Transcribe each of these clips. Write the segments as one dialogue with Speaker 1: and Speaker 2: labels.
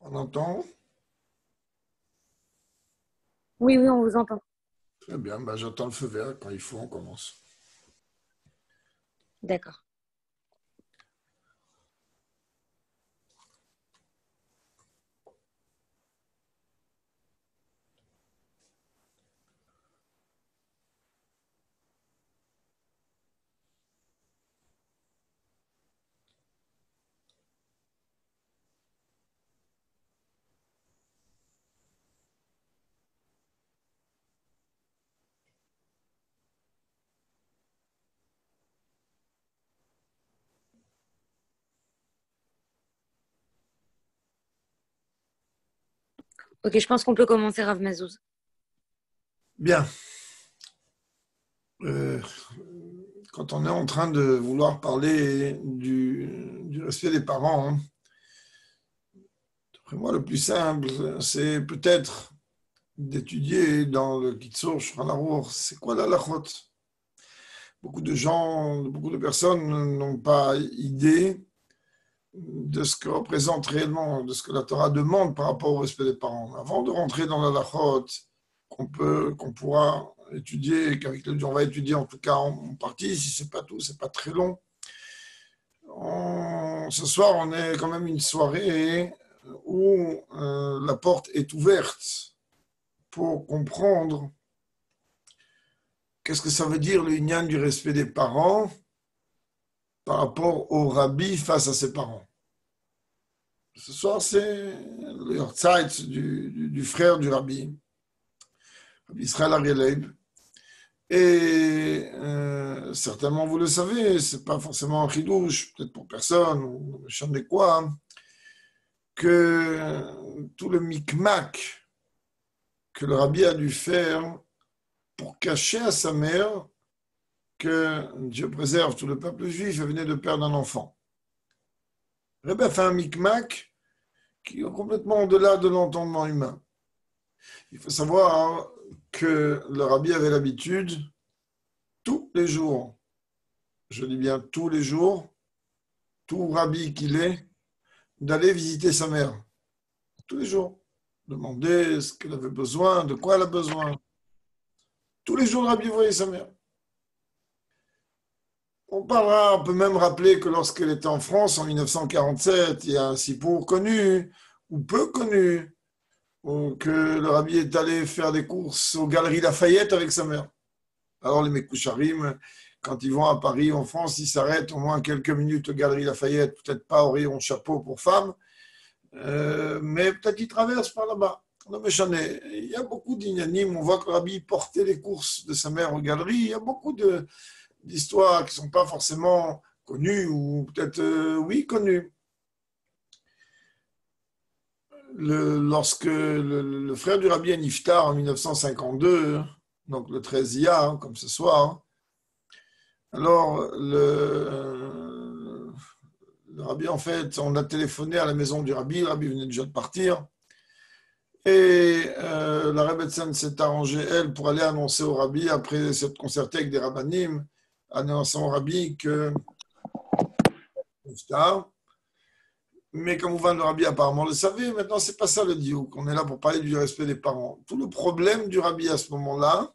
Speaker 1: On entend?
Speaker 2: Oui, oui, on vous entend.
Speaker 1: Très bien, ben, j'attends le feu vert. Quand il faut, on commence.
Speaker 2: D'accord. Ok, je pense qu'on peut commencer, Rav Mazouz.
Speaker 1: Bien. Euh, Quand on est en train de vouloir parler du respect des parents, hein, d'après moi, le plus simple, c'est peut-être d'étudier dans le Kitzur Shulchan Aruch, c'est quoi la halachot. Beaucoup de gens, beaucoup de personnes n'ont pas idée de ce que représente réellement, de ce que la Torah demande par rapport au respect des parents. Avant de rentrer dans la halachot, qu'on pourra étudier, qu'avec le on va étudier en tout cas en partie, si c'est pas tout, c'est pas très long. Ce soir, on est quand même une soirée où la porte est ouverte pour comprendre qu'est-ce que ça veut dire le inyan du respect des parents par rapport au rabbi face à ses parents. Ce soir, c'est le Yortzeit du frère du rabbi, Rabbi Israël Arieleib. Et certainement, vous le savez, c'est pas forcément un chidouche, peut-être pour personne, ou je ne sais quoi, hein, que tout le micmac que le rabbi a dû faire pour cacher à sa mère que Dieu préserve tout le peuple juif et venait de perdre un enfant. Le rabbi a fait un micmac qui est complètement au-delà de l'entendement humain. Il faut savoir que le rabbi avait l'habitude, tous les jours, je dis bien tous les jours, tout rabbi qu'il est, d'aller visiter sa mère. Tous les jours. Demander ce qu'elle avait besoin, de quoi elle a besoin. Tous les jours, le rabbi voyait sa mère. On peut même rappeler que lorsqu'elle était en France en 1947, il y a un sipour connu, ou peu connu, que le rabbi est allé faire des courses aux Galeries Lafayette avec sa mère. Alors les Mekoucharim, quand ils vont à Paris, en France, ils s'arrêtent au moins quelques minutes aux Galeries Lafayette, peut-être pas au rayon chapeau pour femmes, mais peut-être qu'ils traversent par là-bas. Non, mais il y a beaucoup d'ignanim. On voit que le rabbi portait les courses de sa mère aux galeries. Il y a beaucoup d'histoires qui ne sont pas forcément connues ou peut-être, oui, connues. Lorsque le frère du rabbi Niftar en 1952, donc le 13 Iyar, hein, comme ce soir, alors le rabbi, en fait, on a téléphoné à la maison du rabbi. Le rabbi venait déjà de partir. Et la Rebbetzin s'est arrangée, elle, pour aller annoncer au rabbi, après s'être concertée avec des rabbinim, annonçant au rabbi que mais comme vous le rabbi apparemment le savait, maintenant c'est pas ça le diouk. On est là pour parler du respect des parents. Tout le problème du rabbi à ce moment-là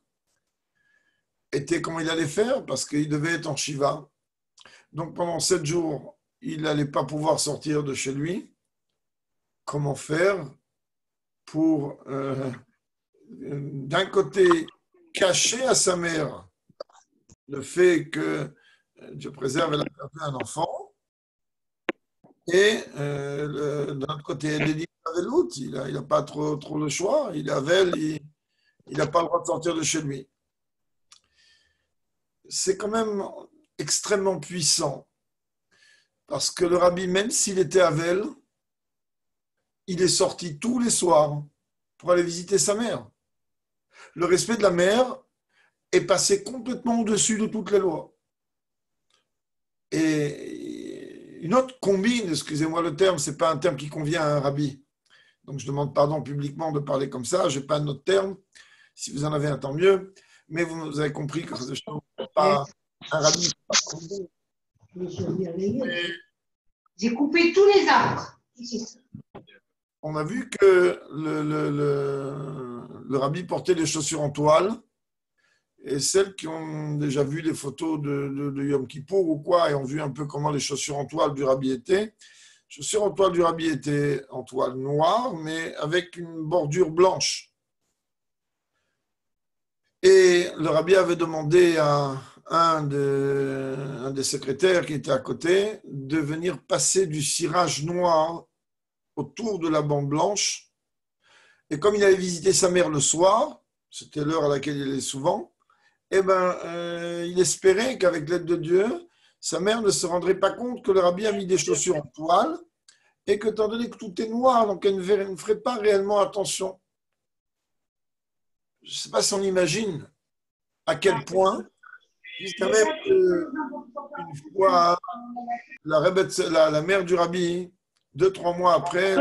Speaker 1: était comment il allait faire, parce qu'il devait être en Shiva. Donc pendant 7 jours, il n'allait pas pouvoir sortir de chez lui. Comment faire pour, d'un côté, cacher à sa mère le fait que Dieu préserve, elle a perdu un enfant, et de l'autre côté, Eddie Avelout, il n'a pas trop le choix, il n'a pas le droit de sortir de chez lui. C'est quand même extrêmement puissant, parce que le rabbi, même s'il était Avel, il est sorti tous les soirs pour aller visiter sa mère. Le respect de la mère est passé complètement au-dessus de toutes les lois. Et une autre combine, excusez-moi le terme, ce n'est pas un terme qui convient à un rabbi. Donc je demande pardon publiquement de parler comme ça, je n'ai pas un autre terme. Si vous en avez un, tant mieux. Mais vous avez compris que ce n'est pas un rabbi.
Speaker 3: J'ai coupé tous les arbres.
Speaker 1: on a vu que le rabbi portait des chaussures en toile. Et celles qui ont déjà vu les photos de Yom Kippour ou quoi, et ont vu un peu comment les chaussures en toile du rabbi étaient, les chaussures en toile du rabbi étaient en toile noire, mais avec une bordure blanche. Et le rabbi avait demandé à un des secrétaires qui était à côté de venir passer du cirage noir autour de la bande blanche. Et comme il avait visité sa mère le soir, c'était l'heure à laquelle il allait souvent, il espérait qu'avec l'aide de Dieu, sa mère ne se rendrait pas compte que le rabbi a mis des chaussures en toile et que, étant donné que tout est noir, donc elle ne ferait pas réellement attention. Je ne sais pas si on imagine à quel point, jusqu'à même une fois, la mère du rabbi, 2-3 mois après,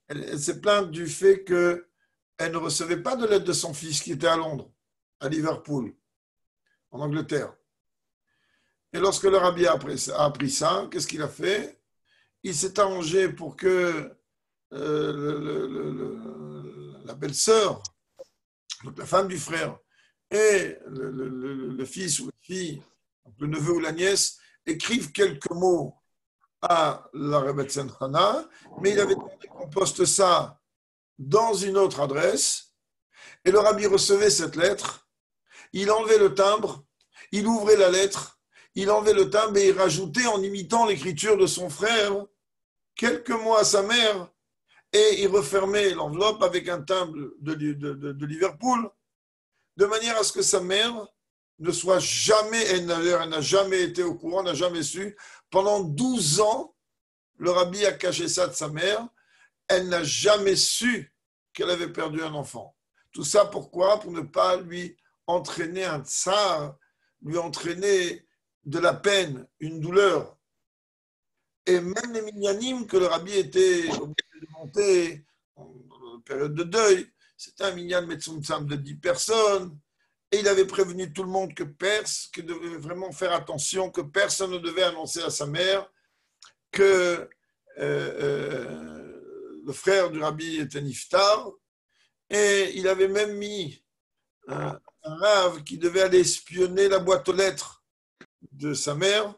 Speaker 1: elle s'est plainte du fait que elle ne recevait pas de l'aide de son fils qui était à Londres, à Liverpool, en Angleterre. Et lorsque le rabbi a appris ça, qu'est-ce qu'il a fait? Il s'est arrangé pour que la belle-sœur, donc la femme du frère, et le fils ou la fille, le neveu ou la nièce, écrivent quelques mots à la Rebbetzin Hana, mais il avait demandé qu'on poste ça dans une autre adresse. Et le rabbi recevait cette lettre, il enlevait le timbre, il ouvrait la lettre, il enlevait le timbre et il rajoutait, en imitant l'écriture de son frère, quelques mots à sa mère, et il refermait l'enveloppe avec un timbre de Liverpool, de manière à ce que sa mère ne soit jamais, elle n'a jamais été au courant, n'a jamais su. Pendant 12 ans, le rabbi a caché ça de sa mère, elle n'a jamais su qu'elle avait perdu un enfant. Tout ça pourquoi? Pour ne pas lui entraîner un tsar, lui entraîner de la peine, une douleur. Et même les minyanim que le rabbi était obligé de monter en période de deuil, c'était un minyan metzumtzam de 10 personnes, et il avait prévenu tout le monde que devait vraiment faire attention, que personne ne devait annoncer à sa mère que le frère du rabbi était niftar, et il avait même mis un rave qui devait aller espionner la boîte aux lettres de sa mère,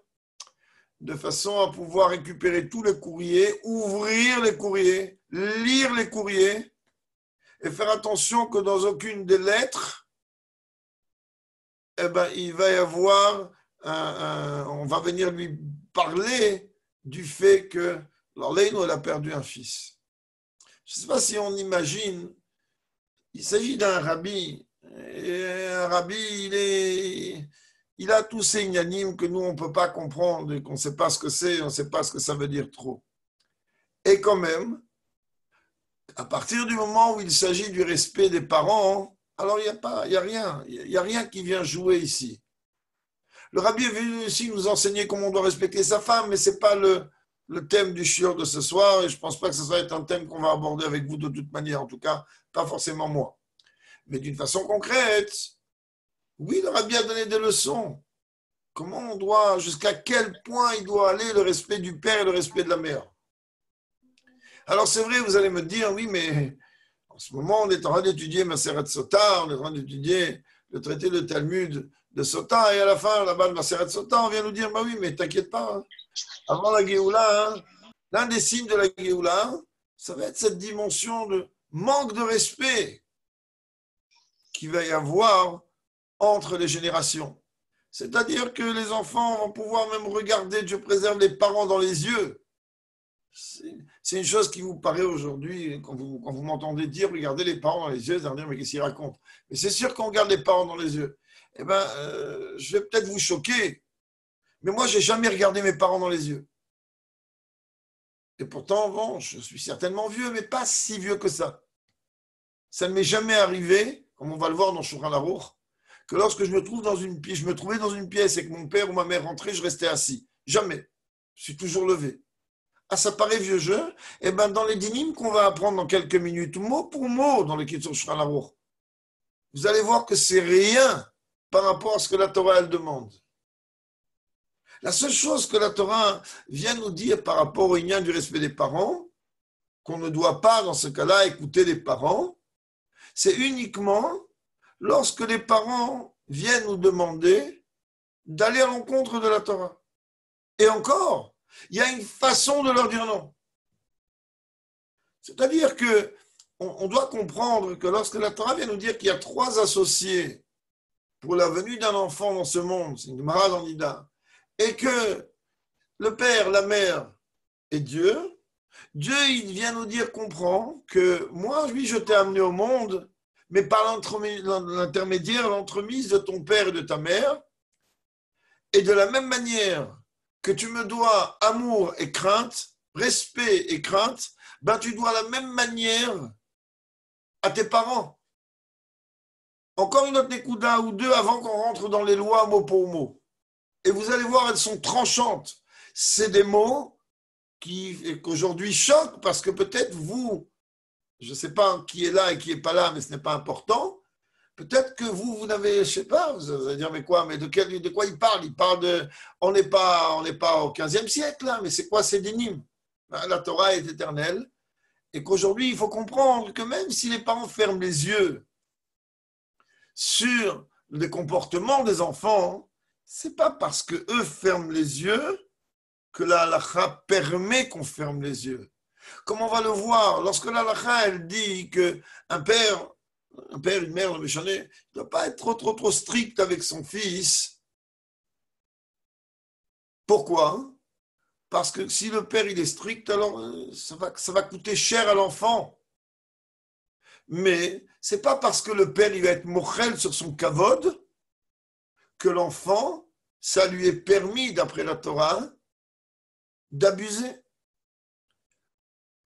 Speaker 1: de façon à pouvoir récupérer tous les courriers, ouvrir les courriers, lire les courriers, et faire attention que dans aucune des lettres, il va y avoir, on va venir lui parler du fait que Lorleino, elle a perdu un fils. Je ne sais pas si on imagine, il s'agit d'un rabbi, et un rabbi, il a tous ces ignanimes que nous, on ne peut pas comprendre et qu'on ne sait pas ce que c'est, on ne sait pas ce que ça veut dire trop. Et quand même, à partir du moment où il s'agit du respect des parents, alors il n'y a rien qui vient jouer ici. Le rabbi est venu ici nous enseigner comment on doit respecter sa femme, mais ce n'est pas le thème du shiur de ce soir, et je ne pense pas que ce soit un thème qu'on va aborder avec vous de toute manière, en tout cas, pas forcément moi. Mais d'une façon concrète, oui, le rabbi a donné des leçons. Comment on doit, jusqu'à quel point il doit aller le respect du père et le respect de la mère. Alors c'est vrai, vous allez me dire, oui, mais en ce moment, on est en train d'étudier Maseret Sota, on est en train d'étudier le traité de Talmud de Sota, et à la fin, là-bas, de Maseret Sota, on vient nous dire, bah oui, mais t'inquiète pas, hein. Avant la Géoula, l'un des signes de la Géoula, ça va être cette dimension de manque de respect qu'il va y avoir entre les générations. C'est-à-dire que les enfants vont pouvoir même regarder, Dieu préserve, les parents dans les yeux. C'est une chose qui vous paraît aujourd'hui, quand vous m'entendez dire, regardez les parents dans les yeux, vous allez dire, mais qu'est-ce qu'ils racontent? Mais c'est sûr qu'on regarde les parents dans les yeux. Je vais peut-être vous choquer, mais moi, je n'ai jamais regardé mes parents dans les yeux. Et pourtant, bon, je suis certainement vieux, mais pas si vieux que ça. Ça ne m'est jamais arrivé, comme on va le voir dans Shulchan Aruch, que lorsque je me trouvais dans une pièce et que mon père ou ma mère rentrait, je restais assis. Jamais. Je suis toujours levé. Ah, ça paraît vieux jeu. Dans les dynimes qu'on va apprendre dans quelques minutes, mot pour mot, dans le Kitzur Shulchan Aruch, vous allez voir que c'est rien par rapport à ce que la Torah elle demande. La seule chose que la Torah vient nous dire par rapport au lien du respect des parents, qu'on ne doit pas, dans ce cas-là, écouter les parents, c'est uniquement lorsque les parents viennent nous demander d'aller à l'encontre de la Torah. Et encore, il y a une façon de leur dire non. C'est-à-dire que on doit comprendre que lorsque la Torah vient nous dire qu'il y a 3 associés pour la venue d'un enfant dans ce monde, c'est une Gemara dans Nida, et que le père, la mère et Dieu, il vient nous dire, comprends que moi, oui, je t'ai amené au monde, mais par l'intermédiaire, l'entremise de ton père et de ta mère, et de la même manière que tu me dois amour et crainte, respect et crainte, ben tu dois la même manière à tes parents. Encore une autre Nekuda ou 2 avant qu'on rentre dans les lois mot pour mot. Et vous allez voir, elles sont tranchantes. C'est des mots qu'aujourd'hui choquent parce que peut-être vous, je ne sais pas qui est là et qui n'est pas là, mais ce n'est pas important. Peut-être que vous n'avez, je ne sais pas, vous allez dire, mais quoi, mais de quoi il parle? Il parle de, on n'est pas au 15e siècle, là, mais c'est quoi ces dynimes? La Torah est éternelle. Et qu'aujourd'hui, il faut comprendre que même si les parents ferment les yeux sur les comportements des enfants, c'est pas parce que eux ferment les yeux que la halakha permet qu'on ferme les yeux. Comme on va le voir, lorsque la halakha elle dit qu'un père, une mère, le méchané, ne doit pas être trop strict avec son fils. Pourquoi? Parce que si le père il est strict, alors ça va coûter cher à l'enfant. Mais c'est pas parce que le père il va être mochel sur son kavod que l'enfant, ça lui est permis, d'après la Torah, d'abuser.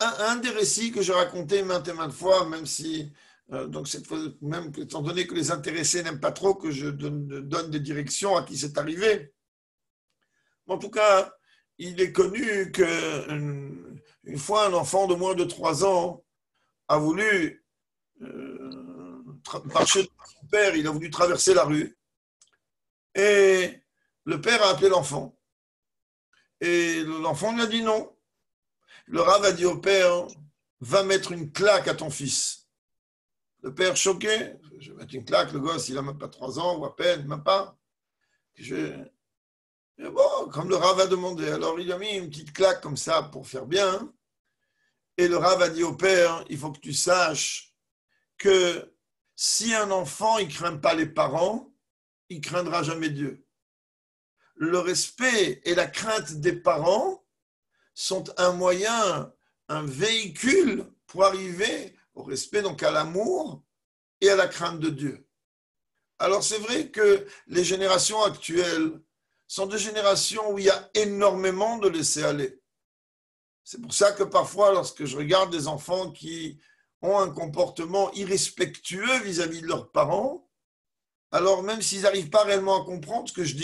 Speaker 1: Un des récits que j'ai raconté maintes et maintes fois, même si, donc cette fois, même étant donné que les intéressés n'aiment pas trop que je donne des directions à qui c'est arrivé. En tout cas, il est connu qu'une fois un enfant de moins de 3 ans a voulu marcher de son père, il a voulu traverser la rue et le père a appelé l'enfant. Et l'enfant lui a dit non. Le Rav a dit au père, va mettre une claque à ton fils. Le père choqué, je vais mettre une claque, le gosse il n'a même pas 3 ans ou à peine, même pas. Et bon, comme le Rav a demandé, alors il a mis une petite claque comme ça pour faire bien. Et le Rav a dit au père, il faut que tu saches que si un enfant, il ne craint pas les parents, il ne craindra jamais Dieu. Le respect et la crainte des parents sont un moyen, un véhicule pour arriver au respect, donc à l'amour et à la crainte de Dieu. Alors c'est vrai que les générations actuelles sont des générations où il y a énormément de laisser aller. C'est pour ça que parfois, lorsque je regarde des enfants qui ont un comportement irrespectueux vis-à-vis de leurs parents, alors même s'ils n'arrivent pas réellement à comprendre ce que je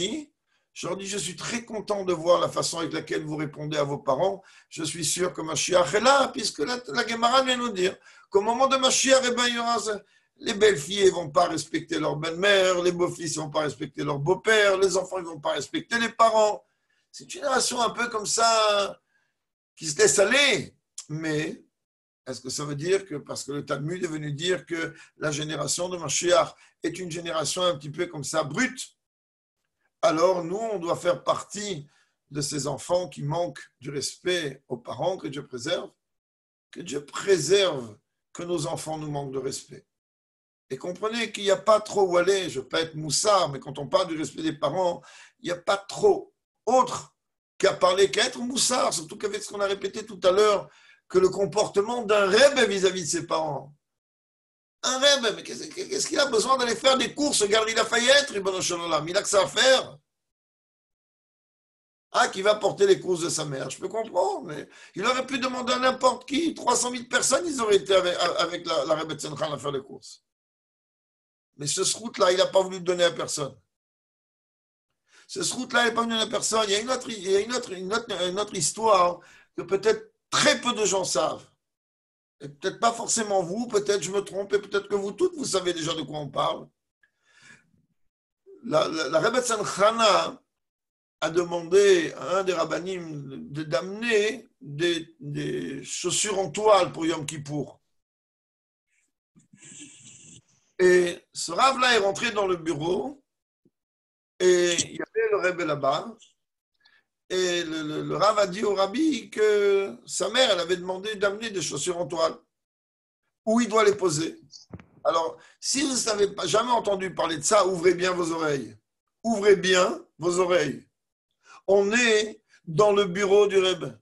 Speaker 1: leur dis, je suis très content de voir la façon avec laquelle vous répondez à vos parents. Je suis sûr que Mashiach est là, puisque la Gemara vient nous dire qu'au moment de Mashiach, il y aura les belles filles ne vont pas respecter leur belle-mère, les beaux-fils ne vont pas respecter leur beau-père, les enfants ne vont pas respecter les parents. C'est une génération un peu comme ça qui se laisse aller. Mais est-ce que ça veut dire que, parce que le Talmud est venu dire que la génération de Mashiach est une génération un petit peu comme ça brute, alors nous, on doit faire partie de ces enfants qui manquent du respect aux parents, que Dieu préserve que nos enfants nous manquent de respect. Et comprenez qu'il n'y a pas trop où aller, je ne veux pas être moussard, mais quand on parle du respect des parents, il n'y a pas trop autre qu'à parler qu'à être moussard, surtout qu'avec ce qu'on a répété tout à l'heure, que le comportement d'un rêve vis-à-vis de ses parents. Un rêve, mais qu'est-ce qu'il a besoin d'aller faire des courses au Galerie Lafayette, Ribono Shel Olam? Il a que ça à faire. Ah, qui va porter les courses de sa mère, je peux comprendre, mais il aurait pu demander à n'importe qui, 300 000 personnes, ils auraient été avec la Rebbe Tzemchan à faire les courses. Mais ce route-là, il n'a pas voulu le donner à personne. Ce route-là, il n'a pas voulu donner à personne. Il y a une autre histoire que peut-être très peu de gens savent. Et peut-être pas forcément vous, peut-être je me trompe, et peut-être que vous toutes, vous savez déjà de quoi on parle. La Rebbe Tzemchan a demandé à un des rabbanim d'amener des chaussures en toile pour Yom Kippour. Et ce Rav-là est rentré dans le bureau et il y avait le Rebbe là-bas. Et le Rav a dit au Rabbi que sa mère, elle avait demandé d'amener des chaussures en toile. Où il doit les poser. Alors, si vous n'avez jamais entendu parler de ça, ouvrez bien vos oreilles. Ouvrez bien vos oreilles. On est dans le bureau du Rebbe.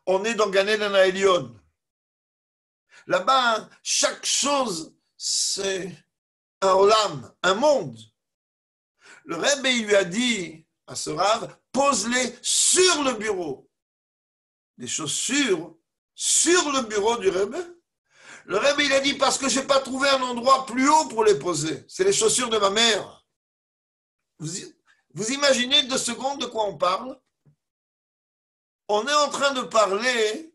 Speaker 1: On est dans Gan Eden Elyon. Là-bas, chaque chose, c'est un olam, un monde. Le Rebbe, il lui a dit à ce Rav, pose-les sur le bureau. Les chaussures sur le bureau du Rebbe. Le Rebbe, il a dit, parce que je n'ai pas trouvé un endroit plus haut pour les poser. C'est les chaussures de ma mère. Vous imaginez 2 secondes de quoi on parle? On est en train de parler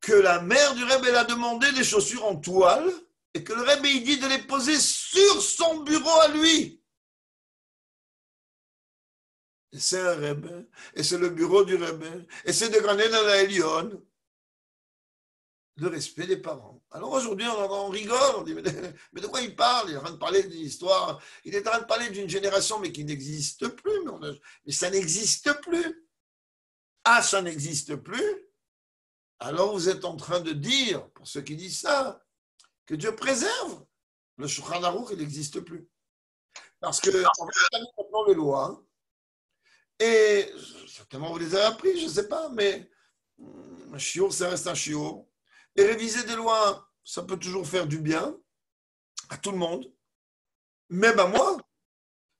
Speaker 1: que la mère du Rebbe, elle a demandé des chaussures en toile et que le Rebbe, il dit de les poser sur son bureau à lui. Et c'est un Rebbe, et c'est le bureau du Rebbe, et c'est de Gan Eden Elyon. Le respect des parents. Alors aujourd'hui, on rigole, on dit, mais de quoi il parle? Il est en train de parler d'une histoire, il est en train de parler d'une génération, mais qui n'existe plus. Mais ça n'existe plus. Ah, ça n'existe plus. Alors vous êtes en train de dire, pour ceux qui disent ça, que Dieu préserve. Le Shulchan Aruch, il n'existe plus. Parce que, en fait, on a maintenant les lois, et certainement vous les avez appris, je ne sais pas, mais un shiur, ça reste un shiur. Et réviser des lois, ça peut toujours faire du bien à tout le monde, même à moi.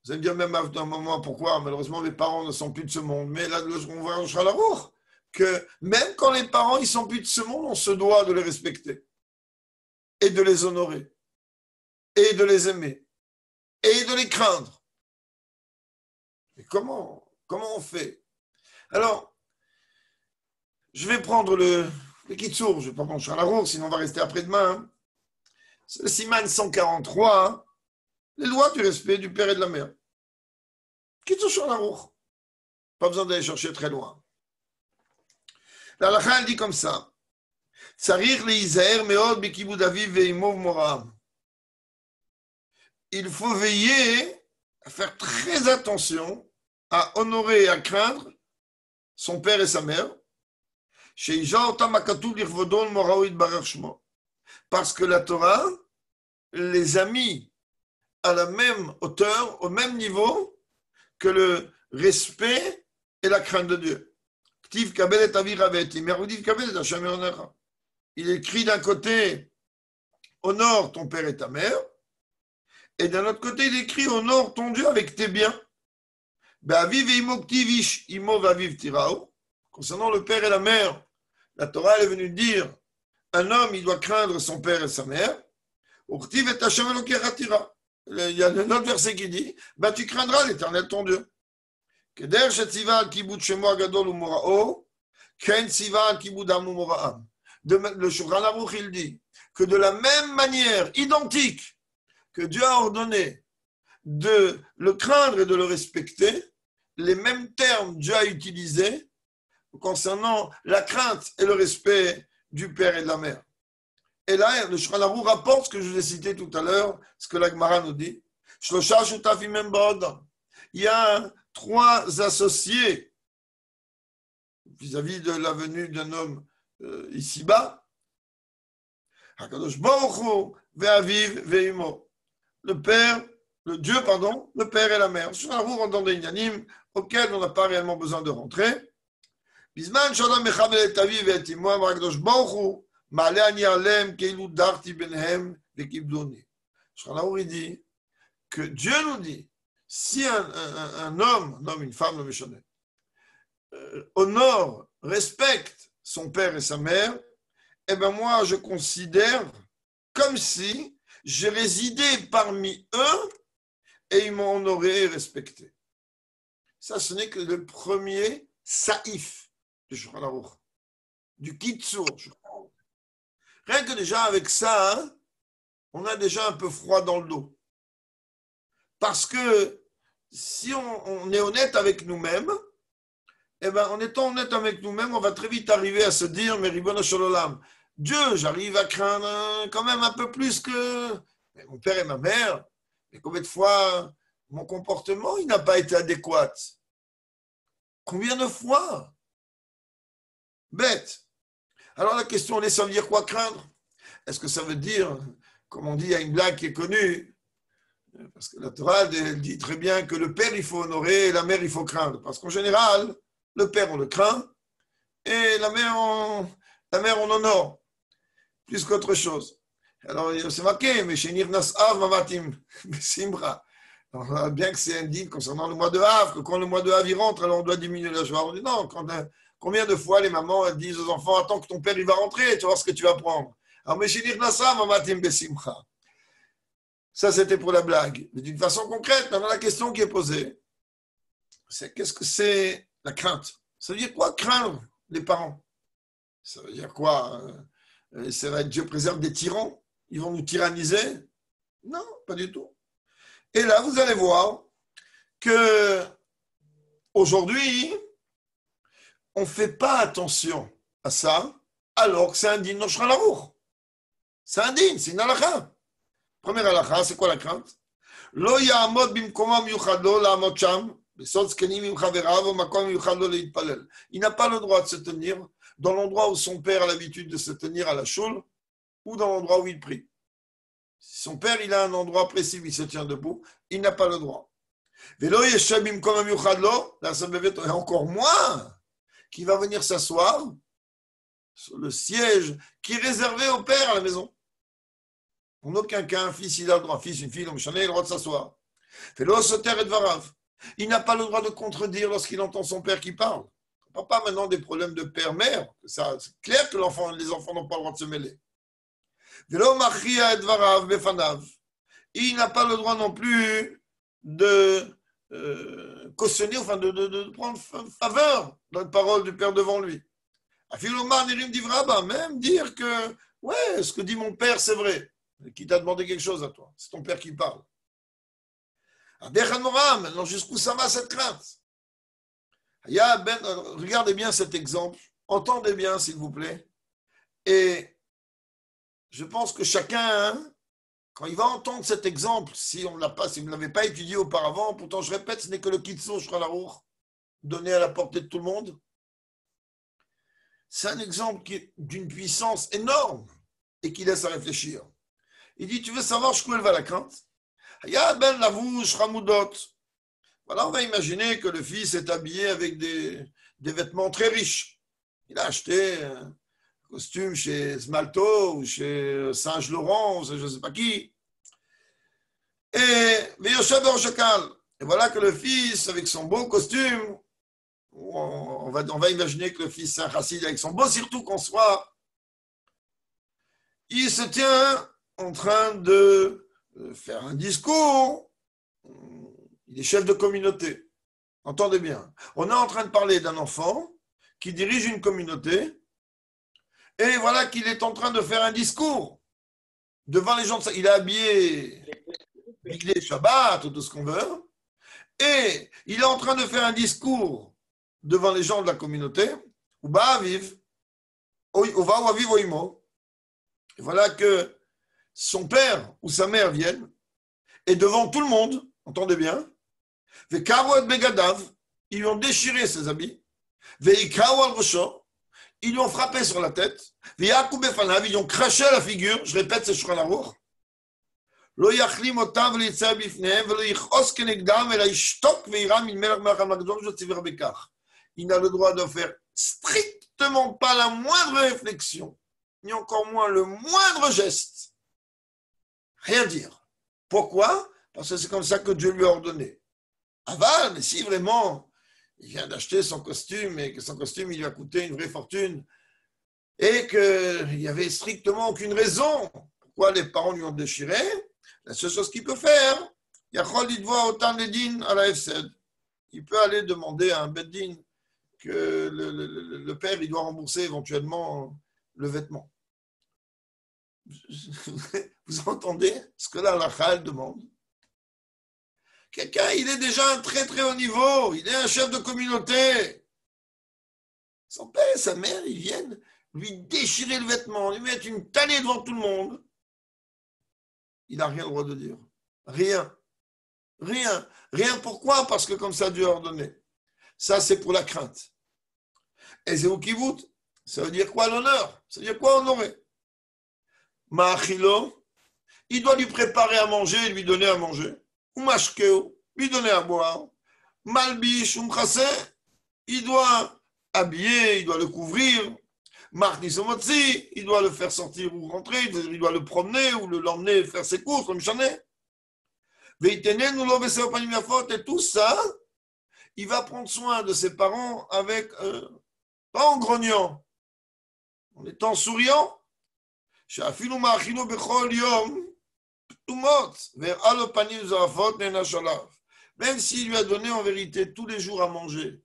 Speaker 1: Vous allez me dire même à un moment pourquoi, malheureusement mes parents ne sont plus de ce monde. Mais là, on voit en Shulchan Aruch que même quand les parents ne sont plus de ce monde, on se doit de les respecter et de les honorer et de les aimer et de les craindre. Mais comment on fait? Alors, je vais prendre le Kitsour, je ne vais pas prendre Shulchan Aruch, sinon on va rester après-demain. Hein. C'est le Siman 143, hein. Les lois du respect du père et de la mère. Kitsour Shulchan Aruch. Pas besoin d'aller chercher très loin. La halakha, elle dit comme ça. Tsarich leizaher meod bekibud aviv ve'imo v'morav. Il faut veiller à faire très attention à honorer et à craindre son père et sa mère. Parce que la Torah les a mis à la même hauteur, au même niveau que le respect et la crainte de Dieu. Il écrit d'un côté, honore ton père et ta mère, et d'un autre côté, il écrit, honore ton Dieu avec tes biens. Concernant le père et la mère, la Torah est venue dire, un homme, il doit craindre son père et sa mère. Il y a un autre verset qui dit, tu craindras l'Éternel ton Dieu. Le Shulchan Aruch, il dit que de la même manière, identique, que Dieu a ordonné de le craindre et de le respecter, les mêmes termes Dieu a utilisés concernant la crainte et le respect du père et de la mère. Et là, le Shulchan Aruch rapporte ce que je vous ai cité tout à l'heure, ce que la Gemara nous dit. Il y a 3 associés vis-à-vis de la venue d'un homme ici-bas. Hakadosh Baruch Hu ve'aviv ve'imo. Le père, le Dieu, pardon, le père et la mère. Le Shulchan Aruch rentre dans des inyanim auxquels on n'a pas réellement besoin de rentrer. Bizman shodam mechabel et aviv et imo, Hakadosh Baruch Hu ma'ale ani alem keilu darti benhem ve'kibdoni. Shulchan Aruch dit que Dieu nous dit, si un homme, une femme, le méchant, honore, respecte son père et sa mère, eh bien moi je considère comme si j'ai résidé parmi eux et ils m'ont honoré et respecté. Ça, ce n'est que le premier saïf du Shulchan Aruch, du Kitsour. Rien que déjà avec ça, hein, on a déjà un peu froid dans le dos. Parce que si on est honnête avec nous-mêmes, eh ben, en étant honnête avec nous-mêmes, on va très vite arriver à se dire, mais Ribono Shel Olam, Dieu, j'arrive à craindre quand même un peu plus que mon père et ma mère. Mais combien de fois mon comportement il n'a pas été adéquat? Combien de fois? Bête. Alors la question est, ça veut dire quoi craindre? Est-ce que ça veut dire, comme on dit, il y a une blague qui est connue, parce que la Torah elle dit très bien que le père il faut honorer et la mère il faut craindre. Parce qu'en général, le père on le craint et la mère on honore plus qu'autre chose. Alors c'est marqué, mais chez Nirnas Av Mamatim, Simra. Alors, bien que c'est indiqué concernant le mois de Av, que quand le mois de Av il rentre, alors on doit diminuer la joie. On dit non, combien de fois les mamans elles disent aux enfants, attends que ton père il va rentrer, tu vas voir ce que tu vas prendre. Alors, mais chez Nirnas Av Mamatim Besimra. Ça, c'était pour la blague. Mais d'une façon concrète, maintenant, la question qui est posée, c'est qu'est-ce que c'est la crainte? Ça veut dire quoi, craindre les parents? Ça veut dire quoi? Ça va être Dieu préserve des tyrans? Ils vont nous tyranniser? Non, pas du tout. Et là, vous allez voir que aujourd'hui, on ne fait pas attention à ça, alors que c'est indigne dans Shulchan Aruch. C'est indigne, c'est une halakha. Première halakha, c'est quoi la crainte? Lo ya'amod bimkomo miyuchad lo la'amod sham, besod zkenim im chaverav ou makom miyuchad lo leitpalel. Il n'a pas le droit de se tenir dans l'endroit où son père a l'habitude de se tenir à la choule ou dans l'endroit où il prie. Si son père il a un endroit précis où il se tient debout, il n'a pas le droit. Velo yeshem bimkomo miyuchad lo, là ça me fait encore moins qui va venir s'asseoir sur le siège qui est réservé au père à la maison. En aucun cas, un fils, il a le droit, un fils, une fille, il a le droit de s'asseoir. Il n'a pas le droit de contredire lorsqu'il entend son père qui parle. On ne parle pas maintenant des problèmes de père-mère. C'est clair que les enfants n'ont pas le droit de se mêler. Il n'a pas le droit non plus de cautionner, enfin de prendre faveur dans la parole du père devant lui. Même dire que, ouais, ce que dit mon père, c'est vrai. Qui t'a demandé quelque chose à toi? C'est ton père qui parle. Maintenant, jusqu'où ça va cette crainte? Regardez bien cet exemple. Entendez bien, s'il vous plaît. Et je pense que chacun, quand il va entendre cet exemple, si vous ne l'avez pas étudié auparavant, pourtant je répète, ce n'est que le Kitso Shulchan Aruch donné à la portée de tout le monde. C'est un exemple qui est d'une puissance énorme et qui laisse à réfléchir. Il dit, tu veux savoir jusqu'où elle va la crainte? Voilà, on va imaginer que le fils est habillé avec des vêtements très riches. Il a acheté un costume chez Smalto ou chez Saint-Laurent, ou je ne sais pas qui. Et voilà que le fils, avec son beau costume, on va imaginer que le fils, c'est un chassid avec son beau surtout qu'on soit, il se tient en train de faire un discours. Il est chef de communauté. Entendez bien. On est en train de parler d'un enfant qui dirige une communauté et voilà qu'il est en train de faire un discours devant les gens. Il est habillé Biglé Shabbat, tout ce qu'on veut, et il est en train de faire un discours devant les gens de la communauté. Et voilà que son père ou sa mère viennent, et devant tout le monde, entendez bien, ils lui ont déchiré ses habits, ils lui ont frappé sur la tête, ils lui ont craché à la figure, je répète, c'est Shulchan Aruch, il n'a le droit de faire strictement pas la moindre réflexion, ni encore moins le moindre geste. Rien dire. Pourquoi? Parce que c'est comme ça que Dieu lui a ordonné. Aval, mais si vraiment il vient d'acheter son costume et que son costume il lui a coûté une vraie fortune et qu'il n'y avait strictement aucune raison pourquoi les parents lui ont déchiré, la seule chose qu'il peut faire, il peut aller demander à un beddin que le père il doit rembourser éventuellement le vêtement. Vous entendez ce que la halakha demande? Quelqu'un, il est déjà à un très très haut niveau, il est un chef de communauté. Son père et sa mère, ils viennent lui déchirer le vêtement, lui mettre une tannée devant tout le monde. Il n'a rien le droit de dire. Rien. Rien. Rien pourquoi? Parce que comme ça, Dieu a ordonné. Ça, c'est pour la crainte. Et c'est où qui vous? Ça veut dire quoi l'honneur? Ça veut dire quoi honorer? Ma'achilo, il doit lui préparer à manger et lui donner à manger. Ou mashkeo, lui donner à boire. Malbish, il doit habiller, il doit le couvrir. Marnisomotzi, il doit le faire sortir ou rentrer, il doit le promener ou l'emmener faire ses courses, comme chané. Et tout ça, il va prendre soin de ses parents avec, pas en grognant, en étant souriant. Même s'il lui a donné en vérité tous les jours à manger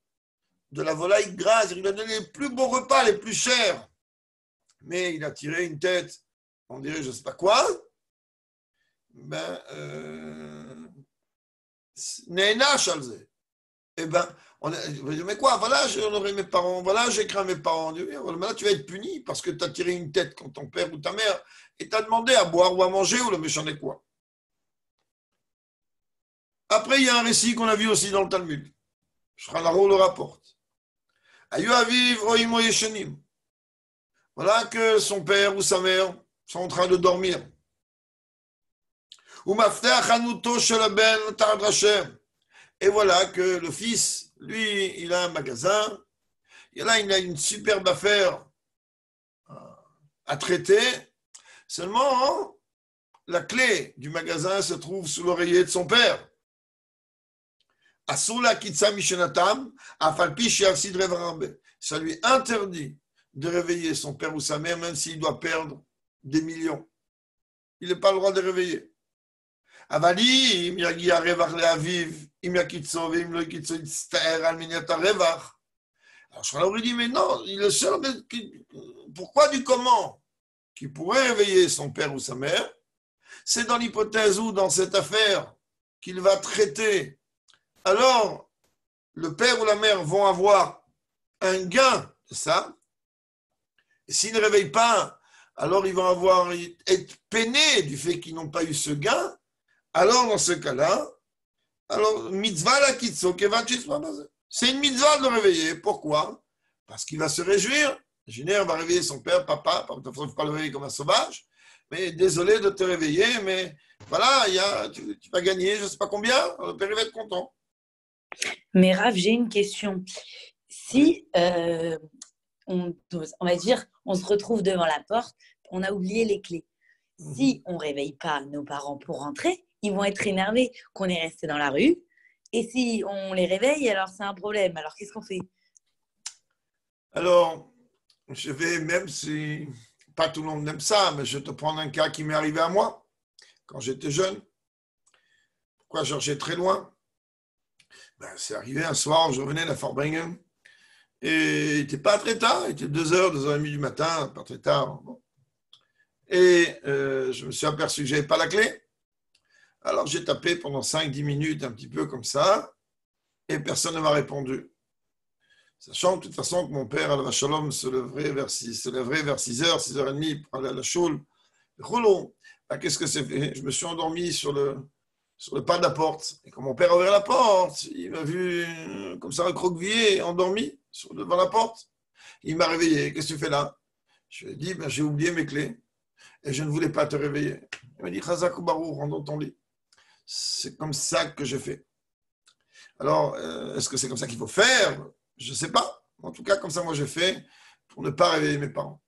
Speaker 1: de la volaille grasse, il lui a donné les plus beaux repas, les plus chers, mais il a tiré une tête, on dirait je ne sais pas quoi, eh ben, on a dit, mais quoi, voilà, j'ai honoré mes parents, voilà, j'ai craint mes parents. Maintenant, tu vas être puni parce que tu as tiré une tête quand ton père ou ta mère et t'as demandé à boire ou à manger ou le méchant est quoi. Après, il y a un récit qu'on a vu aussi dans le Talmud. Shulchan le rapporte. Ayu aviv oimo yeshenim. Voilà que son père ou sa mère sont en train de dormir. Ou mafteach hanuto shel ben ta'ad Hashem. Et voilà que le fils, lui, il a un magasin. Et là, il a une superbe affaire à traiter. Seulement, hein, la clé du magasin se trouve sous l'oreiller de son père. Ça lui interdit de réveiller son père ou sa mère, même s'il doit perdre des millions. Il n'a pas le droit de les réveiller. Avali, il y a alors je leur ai dit, mais non, il est seul, pourquoi du comment qui pourrait réveiller son père ou sa mère? C'est dans l'hypothèse où, dans cette affaire qu'il va traiter, alors le père ou la mère vont avoir un gain de ça. Et s'ils ne réveillent pas, alors ils vont être peinés du fait qu'ils n'ont pas eu ce gain. Alors, dans ce cas-là, alors, mitzvah la kitso, c'est une mitzvah de le réveiller. Pourquoi? Parce qu'il va se réjouir. Général va réveiller son père, papa, il ne faut pas le réveiller comme un sauvage, mais désolé de te réveiller, mais voilà, tu vas gagner, je ne sais pas combien, le père va être content.
Speaker 3: Mais Rav, j'ai une question. Si, on va dire, on se retrouve devant la porte, on a oublié les clés. Si on ne réveille pas nos parents pour rentrer, ils vont être énervés qu'on est resté dans la rue. Et si on les réveille, alors c'est un problème. Alors, qu'est-ce qu'on fait?
Speaker 1: Alors, je vais, même si pas tout le monde aime ça, mais je vais te prendre un cas qui m'est arrivé à moi quand j'étais jeune. Pourquoi chercher très loin? C'est arrivé un soir, je revenais de la Farbringen et il n'était pas très tard, il était 2h, 2h30 du matin, pas très tard. Bon. Et je me suis aperçu que je n'avais pas la clé. Alors j'ai tapé pendant 5-10 minutes, un petit peu comme ça, et personne ne m'a répondu. Sachant de toute façon que mon père, Alav Shalom, se lèverait vers 6h, 6h30 pour aller à la choule. Roulons. Qu'est-ce que c'est fait? Je me suis endormi sur le pas de la porte. Et quand mon père a ouvert la porte, il m'a vu comme ça recroquevillé, endormi devant la porte. Il m'a réveillé. Qu'est-ce que tu fais là? Je lui ai dit, j'ai oublié mes clés et je ne voulais pas te réveiller. Il m'a dit, Chazak ou Barou, rentre dans ton lit. C'est comme ça que j'ai fait. Alors, est-ce que c'est comme ça qu'il faut faire? Je ne sais pas. En tout cas, comme ça, moi, j'ai fait pour ne pas réveiller mes parents.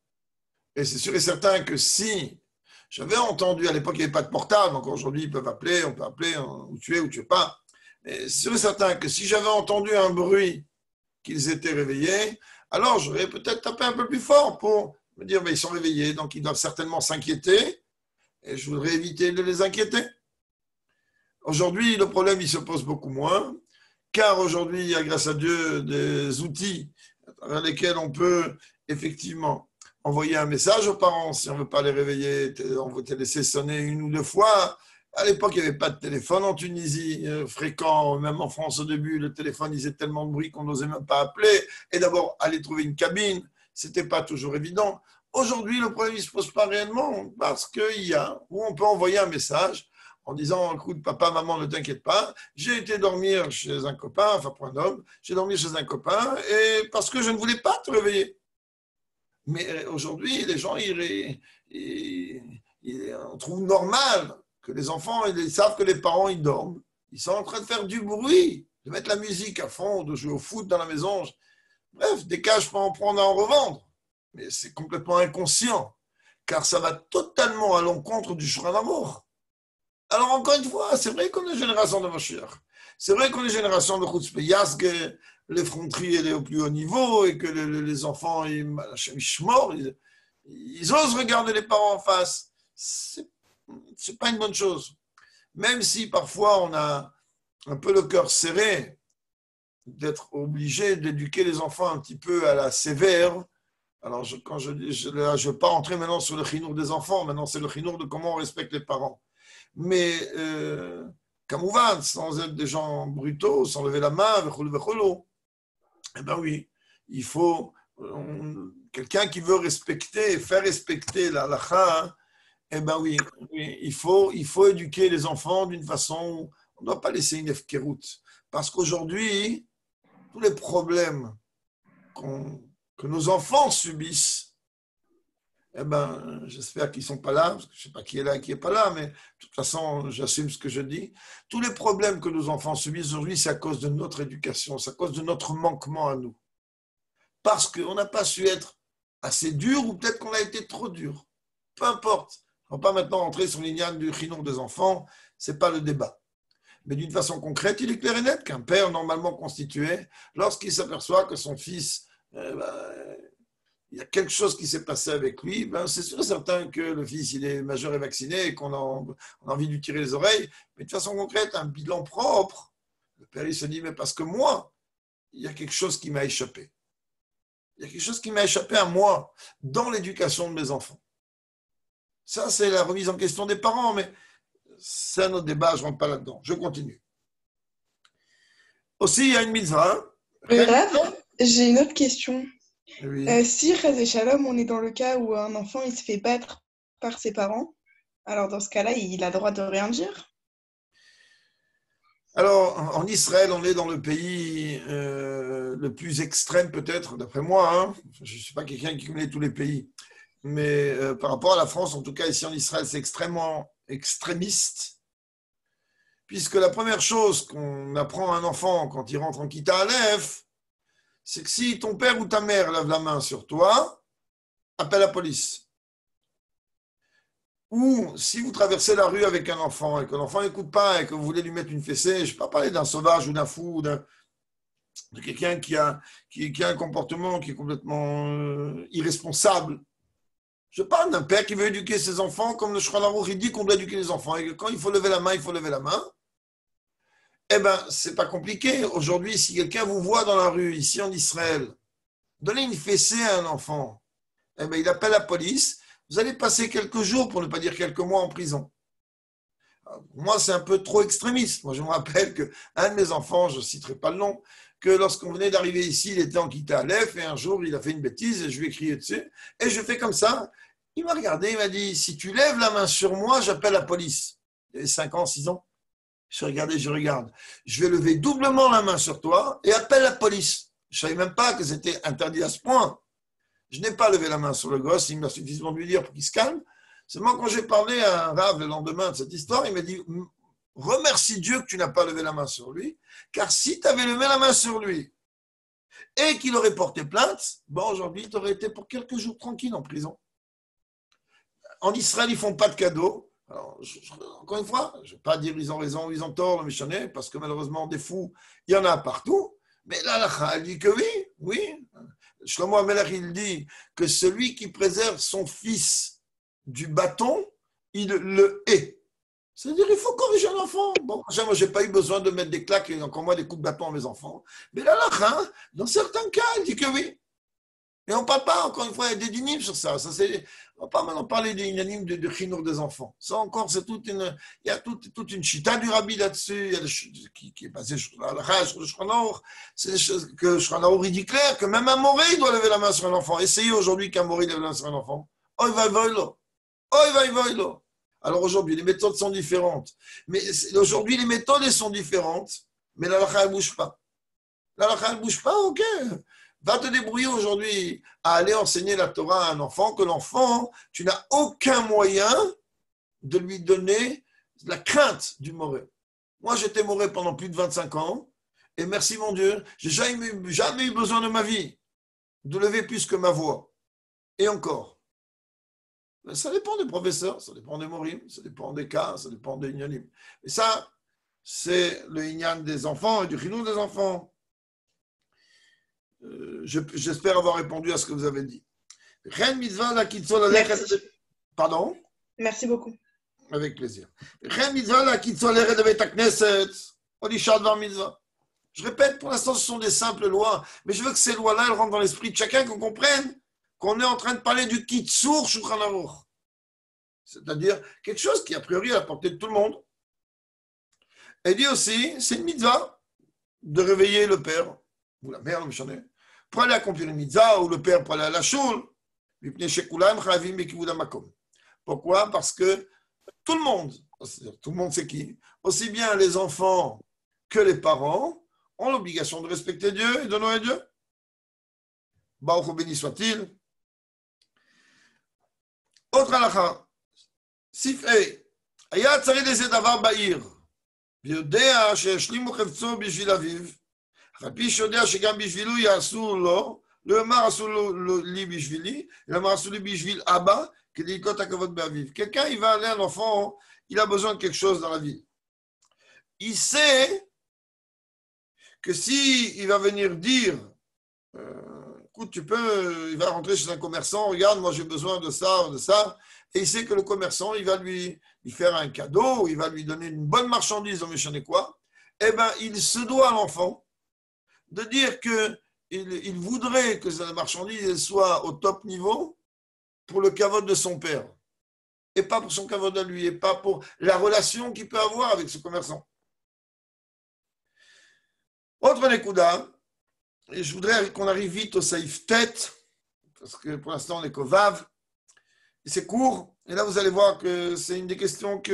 Speaker 1: Et c'est sûr et certain que si j'avais entendu, à l'époque, il n'y avait pas de portable, encore aujourd'hui, ils peuvent appeler, on peut appeler, où tu es pas. Mais c'est sûr et certain que si j'avais entendu un bruit qu'ils étaient réveillés, alors j'aurais peut-être tapé un peu plus fort pour me dire, mais ils sont réveillés, donc ils doivent certainement s'inquiéter, et je voudrais éviter de les inquiéter. Aujourd'hui, le problème, il se pose beaucoup moins, car aujourd'hui, il y a, grâce à Dieu, des outils à travers lesquels on peut effectivement envoyer un message aux parents si on ne veut pas les réveiller, on veut te laisser sonner 1 ou 2 fois, À l'époque, il n'y avait pas de téléphone en Tunisie, fréquent, même en France au début, le téléphone faisait tellement de bruit qu'on n'osait même pas appeler. Et d'abord, aller trouver une cabine, ce n'était pas toujours évident. Aujourd'hui, le problème ne se pose pas réellement parce qu'il y a, où on peut envoyer un message en disant, écoute, papa, maman, ne t'inquiète pas, j'ai été dormir chez un copain, enfin pour un homme, j'ai dormi chez un copain et parce que je ne voulais pas te réveiller. Mais aujourd'hui, les gens, on trouve normal que les enfants, ils savent que les parents, ils dorment. Ils sont en train de faire du bruit, de mettre la musique à fond, de jouer au foot dans la maison. Bref, des cas, je peux en prendre à en revendre. Mais c'est complètement inconscient, car ça va totalement à l'encontre du Shulchan Aruch. Alors, encore une fois, c'est vrai qu'on est génération de Mashiach. C'est vrai qu'on est génération de Chutzpah Yazge, l'effronterie elle est au plus haut niveau et que les enfants, ils osent regarder les parents en face. C'est pas une bonne chose. Même si parfois on a un peu le cœur serré d'être obligé d'éduquer les enfants un petit peu à la sévère. Alors, quand je dis, je ne veux pas entrer maintenant sur le chinour des enfants, maintenant c'est le chinour de comment on respecte les parents. Mais, Kamouvan, sans être des gens brutaux, sans lever la main, eh bien oui, il faut quelqu'un qui veut respecter, faire respecter la halakha, eh bien oui, il faut éduquer les enfants d'une façon, on ne doit pas laisser une efkerout. Parce qu'aujourd'hui, tous les problèmes que nos enfants subissent, eh ben, j'espère qu'ils ne sont pas là, parce que je ne sais pas qui est là et qui n'est pas là, mais de toute façon, j'assume ce que je dis. Tous les problèmes que nos enfants subissent aujourd'hui, c'est à cause de notre éducation, c'est à cause de notre manquement à nous. Parce qu'on n'a pas su être assez dur ou peut-être qu'on a été trop dur. Peu importe. On ne va pas maintenant entrer sur l'ignan du chinour des enfants, ce n'est pas le débat. Mais d'une façon concrète, il est clair et net qu'un père normalement constitué, lorsqu'il s'aperçoit que son fils, il y a quelque chose qui s'est passé avec lui, c'est sûr et certain que le fils il est majeur et vacciné et qu'on a envie de lui tirer les oreilles. Mais de façon concrète, un bilan propre, le père il se dit, mais parce que moi, il y a quelque chose qui m'a échappé. Il y a quelque chose qui m'a échappé à moi dans l'éducation de mes enfants. Ça, c'est la remise en question des parents, mais c'est un autre débat, je ne rentre pas là-dedans. Je continue. Aussi, il y a une mitzvah.
Speaker 4: Rav, j'ai une autre question.
Speaker 1: Oui.
Speaker 4: Si, Chaz et Shalom, on est dans le cas où un enfant il se fait battre par ses parents, alors dans ce cas-là, il a le droit de rien dire?
Speaker 1: Alors, en Israël, on est dans le pays le plus extrême peut-être, d'après moi. Hein. Je ne suis pas quelqu'un qui connaît tous les pays. Mais par rapport à la France, en tout cas ici en Israël, c'est extrêmement extrémiste. Puisque la première chose qu'on apprend à un enfant quand il rentre en Kita Aleph, c'est que si ton père ou ta mère lève la main sur toi, appelle la police. Ou si vous traversez la rue avec un enfant et que l'enfant n'écoute pas et que vous voulez lui mettre une fessée, je ne vais pas parler d'un sauvage ou d'un fou, ou de quelqu'un qui a un comportement qui est complètement irresponsable. Je parle d'un père qui veut éduquer ses enfants comme le Shulchan Aruch dit qu'on doit éduquer les enfants et que quand il faut lever la main, il faut lever la main. Eh bien, c'est pas compliqué. Aujourd'hui, si quelqu'un vous voit dans la rue, ici en Israël, donner une fessée à un enfant, eh bien, il appelle la police. Vous allez passer quelques jours, pour ne pas dire quelques mois, en prison. Alors, pour moi, c'est un peu trop extrémiste. Moi, je me rappelle qu'un de mes enfants, je ne citerai pas le nom, que lorsqu'on venait d'arriver ici, il était en Kita Aleph et un jour, il a fait une bêtise et je lui ai crié dessus. Et je fais comme ça. Il m'a regardé, il m'a dit, si tu lèves la main sur moi, j'appelle la police. Il avait 5 ans, 6 ans. Je regarde. Je vais lever doublement la main sur toi et appelle la police. Je ne savais même pas que c'était interdit à ce point. Je n'ai pas levé la main sur le gosse, il m'a suffisamment de lui dire pour qu'il se calme. Seulement quand j'ai parlé à un rave le lendemain de cette histoire, il m'a dit, remercie Dieu que tu n'as pas levé la main sur lui, car si tu avais levé la main sur lui et qu'il aurait porté plainte, aujourd'hui, tu aurais été pour quelques jours tranquille en prison. En Israël, ils ne font pas de cadeaux. Alors, encore une fois, je ne vais pas dire ils ont raison ou ils ont tort, le méchané, parce que malheureusement, des fous, il y en a partout. Mais là, elle dit que oui. Shlomo HaMelech, il dit que celui qui préserve son fils du bâton, il le hait. C'est-à-dire qu'il faut corriger un enfant. Bon, moi, je n'ai pas eu besoin de mettre des claques et encore moins des coups de bâton à mes enfants. Mais là, dans certains cas, il dit que oui. Et on ne parle pas, encore une fois, il y a des dynimes sur ça. On ne va pas maintenant parler des dynimes de chinour des enfants. Ça encore, c'est il y a toute une chita du rabbi là-dessus, il y a qui est basée sur la halakha, sur le Shulchan. C'est des choses que Shulchan Aruch, il dit clair que même un moré, il doit lever la main sur un enfant. Essayez aujourd'hui qu'un moré lève la main sur un enfant. Oh, il va y voir. Alors aujourd'hui, les méthodes sont différentes. Mais aujourd'hui, les méthodes elles sont différentes, mais la halakha, elle ne bouge pas. La halakha, elle ne bouge pas, ok. Va te débrouiller aujourd'hui à aller enseigner la Torah à un enfant, que l'enfant, tu n'as aucun moyen de lui donner la crainte du moré. Moi, j'étais moré pendant plus de 25 ans, et merci mon Dieu, j'ai jamais eu besoin de ma vie de lever plus que ma voix. Et encore. Ça dépend des professeurs, ça dépend des morim, ça dépend des cas, ça dépend des ignanim. Et ça, c'est le ignan des enfants et du chinou des enfants. J'espère avoir répondu à ce que vous avez dit. Pardon?
Speaker 4: Merci beaucoup.
Speaker 1: Avec plaisir. Je répète, pour l'instant, ce sont des simples lois, mais je veux que ces lois-là, elles rentrent dans l'esprit de chacun, qu'on comprenne qu'on est en train de parler du kitsur Shulchan Aruch. C'est-à-dire quelque chose qui, a priori, est à la portée de tout le monde. Elle dit aussi, c'est une mitzvah de réveiller le père, ou la mère, le méchané, pour aller accomplir une mitzvah, ou le père pour aller à la shul. Pourquoi? Parce que tout le monde c'est qui? Aussi bien les enfants que les parents ont l'obligation de respecter Dieu et d'honorer Dieu. Baruch béni soit-il. Autre halakha. Sifei. היה צריך איזה דבר בעיר, ויודע שישלימו חפצו בשביל אביו, אך על פי שיודע שגם בשבילו יעשו לו, לא יאמר עשו לי בשבילי, אלא אמר עשו לי בשביל אבא, כדי לקרוא את הכבוד באביו. Quelqu'un, il va aller à un enfant, il a besoin de quelque chose dans la vie. Il sait que si il va venir dire, écoute, il va rentrer chez un commerçant, regarde, moi j'ai besoin de ça, et il sait que le commerçant, il va lui faire un cadeau, il va lui donner une bonne marchandise, mais je ne sais quoi, eh bien, il se doit à l'enfant de dire qu'il voudrait que la marchandise soit au top niveau pour le kavod de son père, et pas pour son kavod à lui, et pas pour la relation qu'il peut avoir avec ce commerçant. Autre nekuda, et je voudrais qu'on arrive vite au saïf tête, parce que pour l'instant on est qu'au vav, et c'est court, et là vous allez voir que c'est une des questions qui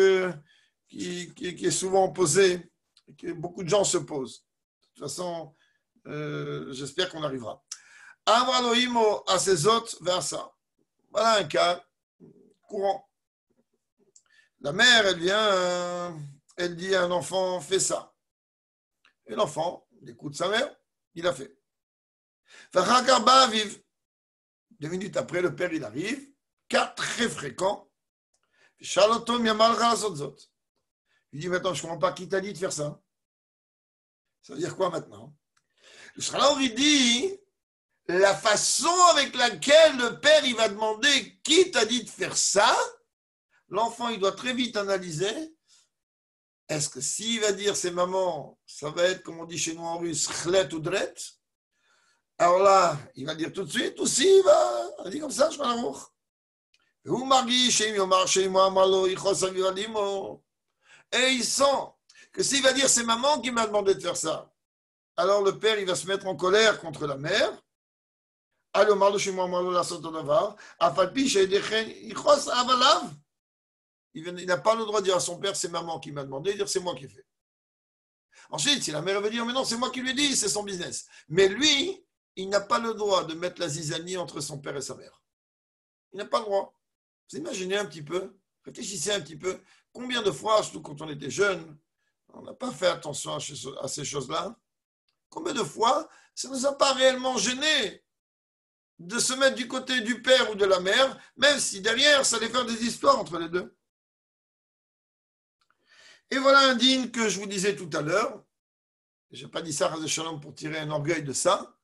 Speaker 1: est souvent posée, et que beaucoup de gens se posent. De toute façon, j'espère qu'on arrivera. Amar Elohim à ses hôtes vers ça. Voilà un cas courant. La mère, elle vient, elle dit à un enfant, fais ça. Et l'enfant, il écoute sa mère, il a fait. 2 minutes après, le père, il arrive, cas très fréquent. Il dit, maintenant, je ne comprends pas qui t'a dit de faire ça. Ça veut dire quoi maintenant? Le Shulchan il dit, la façon avec laquelle le père, il va demander qui t'a dit de faire ça, l'enfant, il doit très vite analyser. Est-ce que s'il va dire c'est maman, ça va être, comme on dit chez nous en russe, chlet ou dret? Alors là, il va dire tout de suite, ou s'il va dire comme ça, je vais l'amour. Et il sent que s'il va dire c'est maman qui m'a demandé de faire ça, alors le père, il va se mettre en colère contre la mère. Il n'a pas le droit de dire à son père, c'est maman qui m'a demandé, de dire c'est moi qui ai fait. Ensuite, si la mère veut dire, mais non, c'est moi qui lui ai dit, c'est son business. Mais lui, il n'a pas le droit de mettre la zizanie entre son père et sa mère. Il n'a pas le droit. Vous imaginez un petit peu, réfléchissez un petit peu, combien de fois, surtout quand on était jeune, on n'a pas fait attention à ces choses-là. Combien de fois, ça ne nous a pas réellement gêné de se mettre du côté du père ou de la mère, même si derrière, ça allait faire des histoires entre les deux. Et voilà un digne que je vous disais tout à l'heure. Je n'ai pas dit ça, Chas Shalom, pour tirer un orgueil de ça,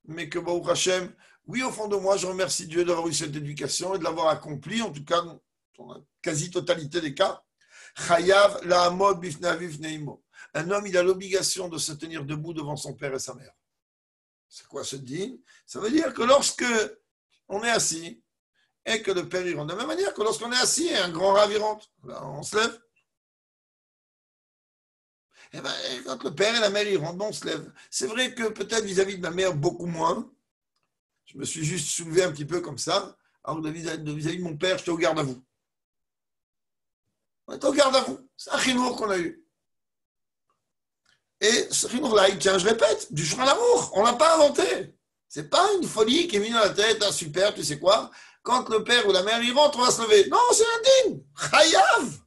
Speaker 1: mais que Baruch Hashem, oui, au fond de moi, je remercie Dieu d'avoir eu cette éducation et de l'avoir accomplie, en tout cas, dans la quasi-totalité des cas. Chayav la'amod bifnei aviv v'nei imo. Un homme, il a l'obligation de se tenir debout devant son père et sa mère. C'est quoi ce din? Ça veut dire que lorsque on est assis et que le père y rentre, de la même manière que lorsqu'on est assis et un grand rav y rentre, on se lève. Et ben, quand le père et la mère y rentrent, on se lève. C'est vrai que peut-être vis-à-vis de ma mère, beaucoup moins. Je me suis juste soulevé un petit peu comme ça. Alors vis-à-vis de mon père, j'étais au garde à vous. On est au garde à vous. C'est un chinour qu'on a eu. Et ce chinour-là, il tient, je répète, du chemin d'amour. On ne l'a pas inventé. C'est pas une folie qui est mise dans la tête. Ah, super, tu sais quoi? Quand le père ou la mère y rentre, on va se lever. Non, c'est indigne. Chayav.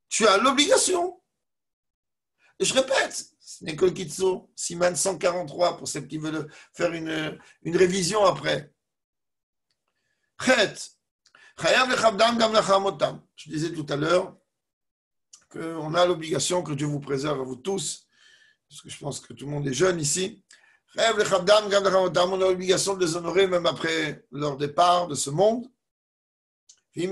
Speaker 1: Tu as l'obligation. Et je répète, ce n'est que le Kitso, Siman 143, pour ceux qui veulent faire une révision après. Chet. Je disais tout à l'heure qu'on a l'obligation, que Dieu vous préserve à vous tous, parce que je pense que tout le monde est jeune ici. On a l'obligation de les honorer même après leur départ de ce monde. Et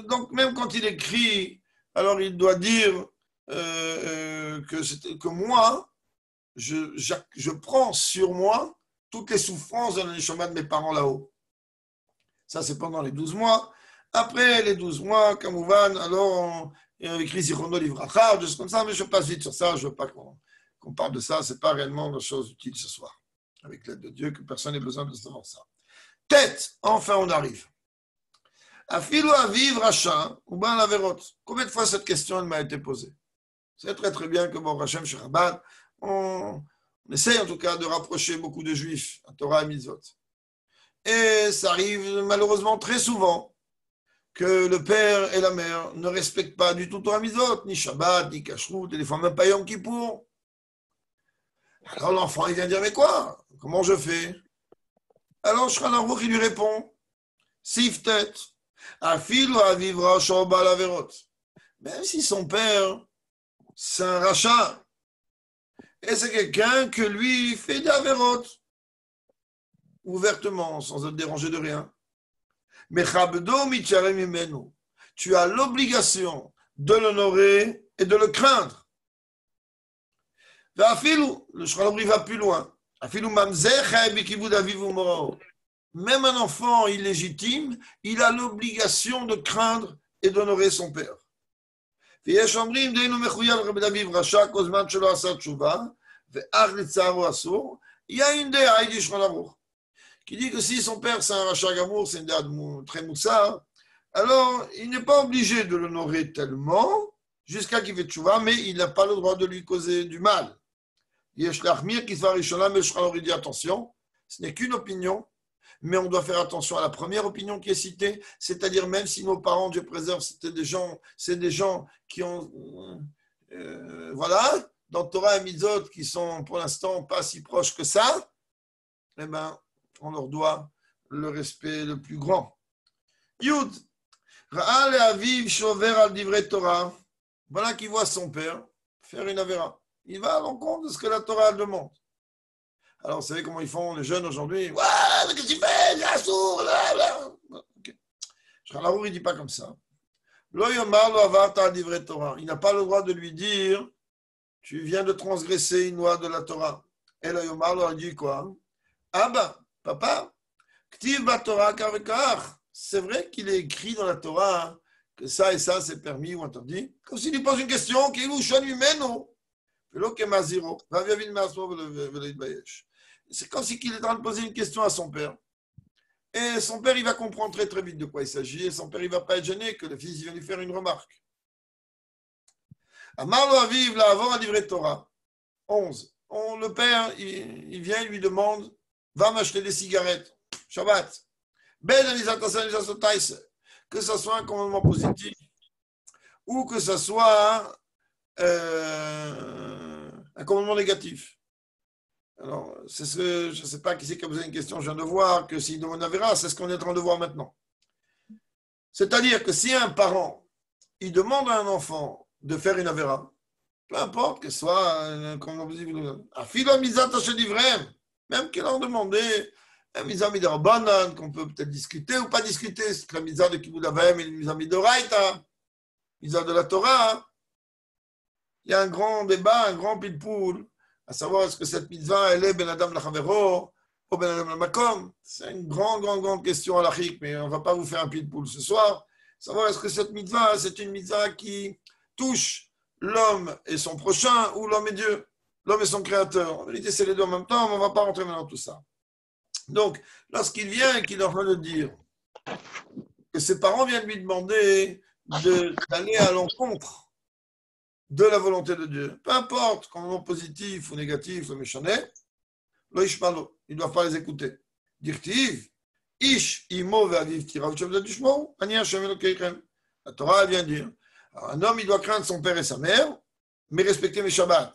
Speaker 1: donc, même quand il écrit, alors il doit dire que moi, je prends sur moi toutes les souffrances de l'aneshama de mes parents là-haut. Ça, c'est pendant les 12 mois. Après les 12 mois, Kamouvan, alors on écrit Zichrono Livracha, juste comme ça, mais je passe vite sur ça, je ne veux pas qu'on parle de ça, ce n'est pas réellement la chose utile ce soir. Avec l'aide de Dieu, que personne n'ait besoin de savoir ça. Tête, enfin on arrive. Afilu aviv racha, ou ben l'averot. Combien de fois cette question elle m'a été posée? C'est très très bien que bon Hachem chez Chabad, on essaye en tout cas de rapprocher beaucoup de juifs à Torah et Mitzvot. Et ça arrive malheureusement très souvent que le père et la mère ne respectent pas du tout Torah Mitzvot, ni Shabbat, ni Kashrut, et des fois même pas Yom Kippour. Alors l'enfant il vient dire mais quoi? Comment je fais? Alors Shulchan Aruch il lui répond Sif tête. Afilu aviv racha ou bal averot. Même si son père c'est un rachat et c'est quelqu'un que lui fait des averot ouvertement sans être dérangé de rien. Mais chabdo mitcharem imenu. Tu as l'obligation de l'honorer et de le craindre. Afilu, le Shulchan Aruch va plus loin. Afilu mamzer chay bikibud aviv umorao. Même un enfant illégitime, il a l'obligation de craindre et d'honorer son père. Il y a une déhaï du Shulchan Aruch qui dit que si son père c'est un rachat gamour, c'est une déhaï très moussa, alors il n'est pas obligé de l'honorer tellement jusqu'à qu'il fait tchouva, mais il n'a pas le droit de lui causer du mal. Il y a Shlachmir qui se va rishonah, mais le Shulchan Aruch dit attention, ce n'est qu'une opinion. Mais on doit faire attention à la première opinion qui est citée, c'est-à-dire même si nos parents, Dieu préserve, c'est des gens qui ont, voilà, dans Torah et Mitzvot, qui sont pour l'instant pas si proches que ça, eh ben, on leur doit le respect le plus grand. Yud, Ra'al et Aviv shover al divrei Torah. Voilà qui voit son père faire une avéra. Il va à l'encontre de ce que la Torah demande. Alors, vous savez comment ils font, les jeunes aujourd'hui? Ouais, qu'est-ce que tu fais? C'est sourd. Okay. Shulchan Aruch, il ne dit pas comme ça. Lo yomar lo avarta divrei Torah. Il n'a pas le droit de lui dire tu viens de transgresser une loi de la Torah. Et lo yomar lo, il dit quoi? Abba, papa, ktiv ba Torah kar vekar. C'est vrai qu'il est écrit dans la Torah que ça et ça c'est permis ou interdit. Comme s'il lui pose une question, qu'il ou shon mimeno. Velo kemaziro. Va v'yavin ma'asmo velo yitbayesh. C'est comme si il est en train de poser une question à son père. Et son père, il va comprendre très très vite de quoi il s'agit. Et son père, il ne va pas être gêné que le fils il vient lui faire une remarque. Amarlo aviv la avant à livrer Torah. 11. Le père, il vient, il lui demande, va m'acheter des cigarettes. Shabbat. Que ce soit un commandement positif ou que ce soit un commandement négatif. Alors, je ne sais pas qui c'est qui a posé une question, je viens de voir que s'il demande un verra, c'est ce qu'on est en train de voir maintenant. C'est-à-dire que si un parent, il demande à un enfant de faire une avéra, peu importe que ce soit un commandement positif, même qu'il leur demandait un mizah midarabanan, qu'on peut peut-être discuter ou pas discuter, c'est la mizah de Kibud Avayim et la mizah midoraita, mizah de la Torah. il y a un grand débat, un grand pilpoul, à savoir est-ce que cette mitzvah, elle est ben adam lachavero ou ben adam lamakom. C'est une grande question halachique, mais on ne va pas vous faire un pilpoul ce soir. Savoir est-ce que cette mitzvah, c'est une mitzvah qui touche l'homme et son prochain ou l'homme et Dieu, l'homme et son créateur. En vérité, c'est les deux en même temps, mais on ne va pas rentrer maintenant dans tout ça. Donc, lorsqu'il vient et qu'il est en train de dire que ses parents viennent lui demander d'aller à l'encontre de la volonté de Dieu, peu importe, comment positif ou négatif, le méchanet, lo ishmalo, ils ne doivent pas les écouter. Dirtiv, ish imo ve'aviv tirav shavda dushmo, ani Hashem Elokeichem. La Torah vient dire, alors, un homme, il doit craindre son père et sa mère, mais respecter mes Shabbats.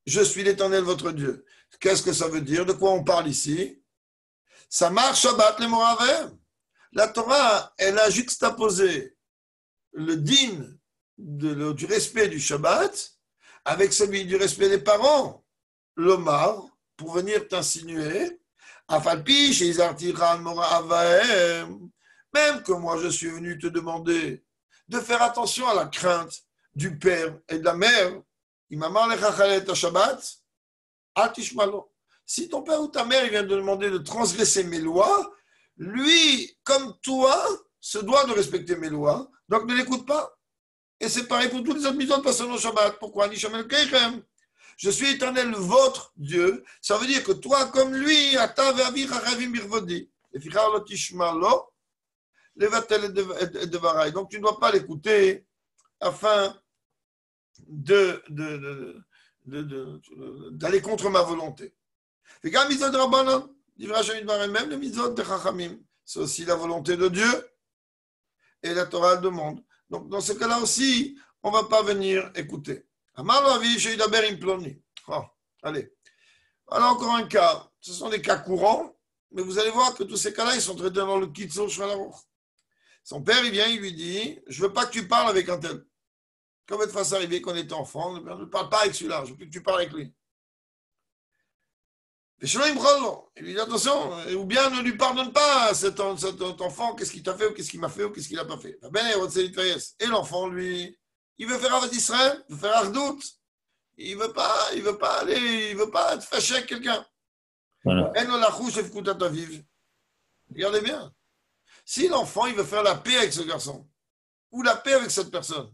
Speaker 1: Je suis l'Éternel, votre Dieu. Qu'est-ce que ça veut dire? De quoi on parle ici? Ça marche Shabbat, les Moravers. La Torah, elle a juxtaposé le din du respect du Shabbat avec celui du respect des parents. L'Omar, pour venir t'insinuer, Afalpi, chez Izartiran Moravem, même que moi je suis venu te demander de faire attention à la crainte du père et de la mère. Shabbat, si ton père ou ta mère vient de demander de transgresser mes lois, lui, comme toi, se doit de respecter mes lois, donc ne l'écoute pas. Et c'est pareil pour tous les autres mitzvot passent au Shabbat. Pourquoi? Je suis Éternel, votre Dieu. Ça veut dire que toi, comme lui, donc tu ne dois pas l'écouter afin d'aller contre ma volonté. Et quand mitzvot de Rabbanan, même les mitzvot de Chachamim, c'est aussi la volonté de Dieu et la Torah demande. Donc dans ce cas-là aussi, on ne va pas venir écouter. Allez. Alors encore un cas, ce sont des cas courants, mais vous allez voir que tous ces cas-là, ils sont traités dans le Kitzur Shalaruch. Son père, il vient, il lui dit, je ne veux pas que tu parles avec un tel. Comme cette fois arrivé qu'on était enfant, je ne parle pas avec celui-là, je veux plus que tu parles avec lui. Il lui dit attention, ou bien ne lui pardonne pas à cet enfant, qu'est-ce qu'il t'a fait, ou qu'est-ce qu'il m'a fait, ou qu'est-ce qu'il n'a pas fait. Et l'enfant, lui, il veut faire Avat Israël, il veut faire Ardout. Il veut pas aller, il veut pas être fâché avec quelqu'un.
Speaker 5: Voilà.
Speaker 1: Regardez bien. Si l'enfant, il veut faire la paix avec ce garçon, ou la paix avec cette personne,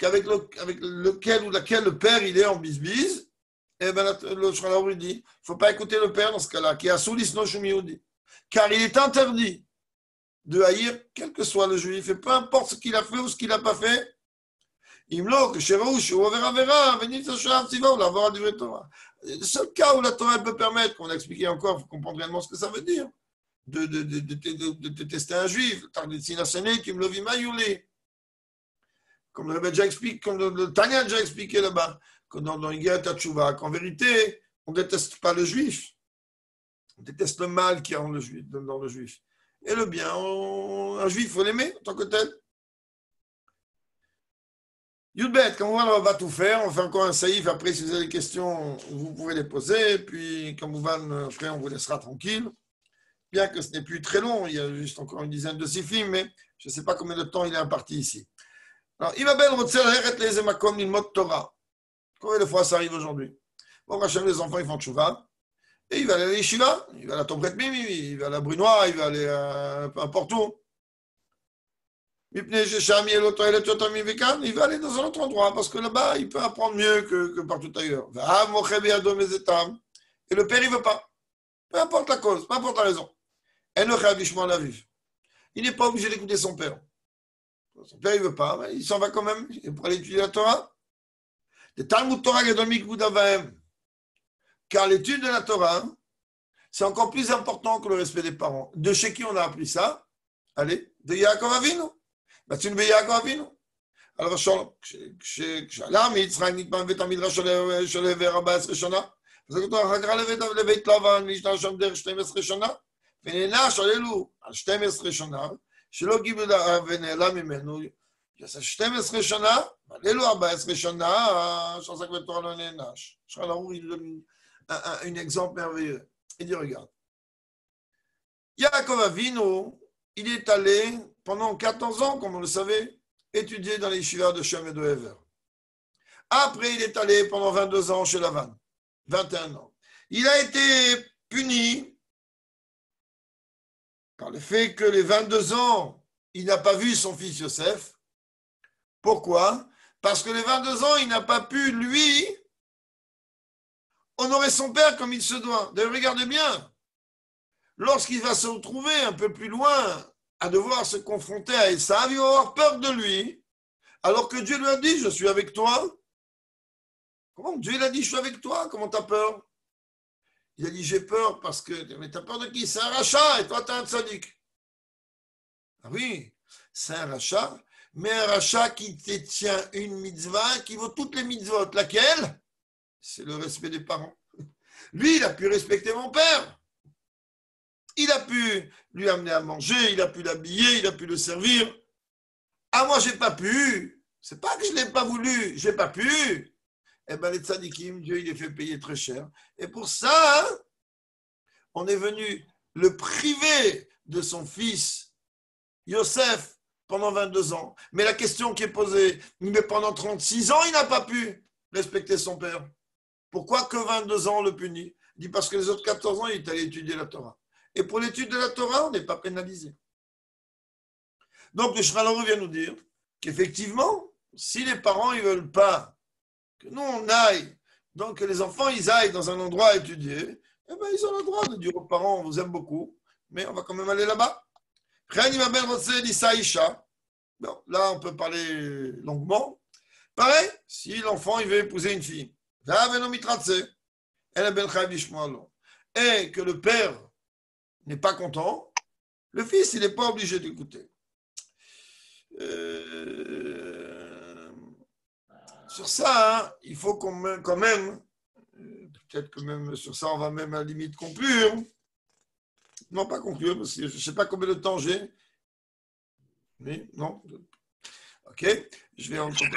Speaker 1: avec lequel ou laquelle le père, il est en bisbise, eh bien, le Shulchan il dit, il ne faut pas écouter le père dans ce cas-là, qui a soulis no shumiyudi. Car il est interdit de haïr quel que soit le juif, et peu importe ce qu'il a fait ou ce qu'il n'a pas fait, le seul cas où la Torah peut permettre, qu'on a expliqué encore, il faut comprendre réellement ce que ça veut dire, de tester un juif, comme le Rebbe déjà explique, comme le Tanya a déjà expliqué là-bas, dans Igeret HaTshuva, qu'en vérité, on ne déteste pas le juif, on déteste le mal qu'il y a dans le juif. Et le bien, un juif, il faut l'aimer en tant que tel. Yudbet, comme on va tout faire, on fait encore un saïf. Après, si vous avez des questions, vous pouvez les poser. Puis, comme après, on vous laissera tranquille. Bien que ce n'est plus très long, il y a juste encore une dizaine de sifim, mais je ne sais pas combien de temps il est imparti ici. Alors, Imabel Rotzel Heret les Emakom Lilmot Torah. Combien de fois ça arrive aujourd'hui? Bon, Hachem, les enfants, ils font tchouva. Et il va aller à l'Yeshiva, il va à la Tombret Mimi, il va à la Brunois, il va aller peu importe où. Il va aller dans un autre endroit parce que là-bas, il peut apprendre mieux que partout ailleurs. Et le père, il ne veut pas. Peu importe la cause, peu importe la raison. Il n'est pas obligé d'écouter son père. Son père, il ne veut pas, mais il s'en va quand même pour aller étudier la Torah. Car l'étude de la Torah, c'est encore plus important que le respect des parents. De chez qui on a appris ça? Allez, de Yaakov Avinu. מצאנו ביעקב אבינו. על ראשון, כשעלה מיצחק נטמן בית המדרש של עבר 14 שנה, אז הוא אחר כך לבית לבן, נשנה שם דרך 12 שנה, ונענש על אלו על 12 שנה, שלא גיבו ונעלם ממנו, יעשה 12 שנה, על אלו 14 שנה, שעסק בתורה לא נענש. Shulchan Aruch, il donne un exemple merveilleux. Il dit, regarde, Yaakov Avinu, il est allé pendant 14 ans, comme on le savait, étudier dans les yeshivas de Shem et de Hever. Après, il est allé pendant 22 ans chez Lavan. 21 ans. Il a été puni par le fait que les 22 ans, il n'a pas vu son fils Yosef. Pourquoi? Parce que les 22 ans, il n'a pas pu, lui, honorer son père comme il se doit. D'ailleurs, regardez bien, lorsqu'il va se retrouver un peu plus loin à devoir se confronter à Esav, il va avoir peur de lui, alors que Dieu lui a dit, je suis avec toi. Comment Dieu il a dit, je suis avec toi? Comment tu as peur? Il a dit, j'ai peur parce que... Mais tu as peur de qui? C'est un rachat et toi, tu es un tzaddik. Ah oui, c'est un rachat, mais un rachat qui détient une mitzvah qui vaut toutes les mitzvot. Laquelle? C'est le respect des parents. Lui, il a pu respecter mon père. Il a pu lui amener à manger, il a pu l'habiller, il a pu le servir. Ah, moi, j'ai pas pu. C'est pas que je l'ai pas voulu, j'ai pas pu. Eh bien, les tzadikim, Dieu, il les fait payer très cher. Et pour ça, on est venu le priver de son fils, Yosef, pendant 22 ans. Mais la question qui est posée, mais pendant 36 ans, il n'a pas pu respecter son père. Pourquoi que 22 ans on le punit? Il dit parce que les autres 14 ans, il est allé étudier la Torah. Et pour l'étude de la Torah, on n'est pas pénalisé. Donc, le Shulchan Aruch vient nous dire qu'effectivement, si les parents ne veulent pas que nous, on aille, donc que les enfants, ils aillent dans un endroit à étudier, eh bien, ils ont le droit de dire aux parents, on vous aime beaucoup, mais on va quand même aller là-bas. Bon, là, on peut parler longuement. Pareil, si l'enfant, il veut épouser une fille, et que le père n'est pas content, le fils, il n'est pas obligé d'écouter. Sur ça, hein, il faut quand même, peut-être que même sur ça, on va même à la limite conclure. Non, pas conclure, parce que je ne sais pas combien de temps j'ai. Mais non. Ok, je vais encore.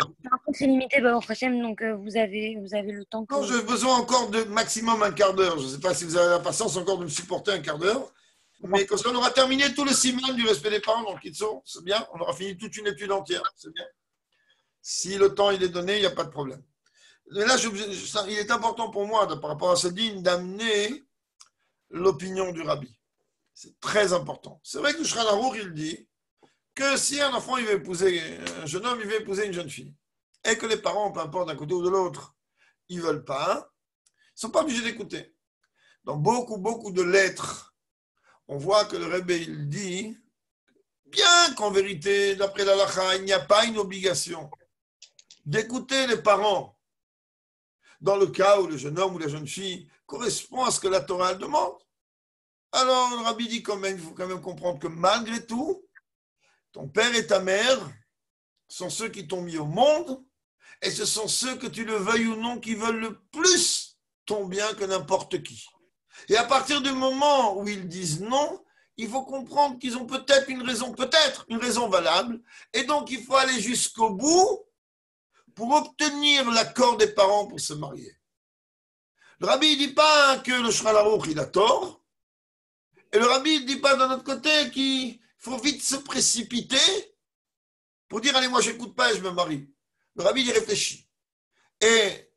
Speaker 2: C'est limité, bah, au prochain, donc vous avez le temps.
Speaker 1: Non, j'ai besoin encore de maximum un quart d'heure. Je ne sais pas si vous avez la patience encore de me supporter un quart d'heure. Mais comme ça, on aura terminé tout le siman du respect des parents dans le Kitso. C'est bien. On aura fini toute une étude entière. C'est bien. Si le temps il est donné, il n'y a pas de problème. Mais là, il est important pour moi, par rapport à ce digne, d'amener l'opinion du rabbi. C'est très important. C'est vrai que le Shulchan Aruch, il dit que si un enfant, il veut épouser, un jeune homme, il veut épouser une jeune fille, et que les parents, peu importe d'un côté ou de l'autre, ils ne veulent pas, ils ne sont pas obligés d'écouter. Dans beaucoup de lettres, on voit que le Rebbe, il dit, bien qu'en vérité, d'après l'Halakha, il n'y a pas une obligation d'écouter les parents dans le cas où le jeune homme ou la jeune fille correspond à ce que la Torah demande. Alors, le Rabbi dit quand même, il faut quand même comprendre que malgré tout, ton père et ta mère sont ceux qui t'ont mis au monde et ce sont ceux que tu le veuilles ou non qui veulent le plus ton bien que n'importe qui. Et à partir du moment où ils disent non, il faut comprendre qu'ils ont peut-être une raison valable, et donc il faut aller jusqu'au bout pour obtenir l'accord des parents pour se marier. Le Rabbi ne dit pas que le Shulchan Aruch il a tort, et le Rabbi ne dit pas d'un autre côté qu'il faut vite se précipiter pour dire allez, moi je n'écoute pas et je me marie. Le Rabbi y réfléchit. Et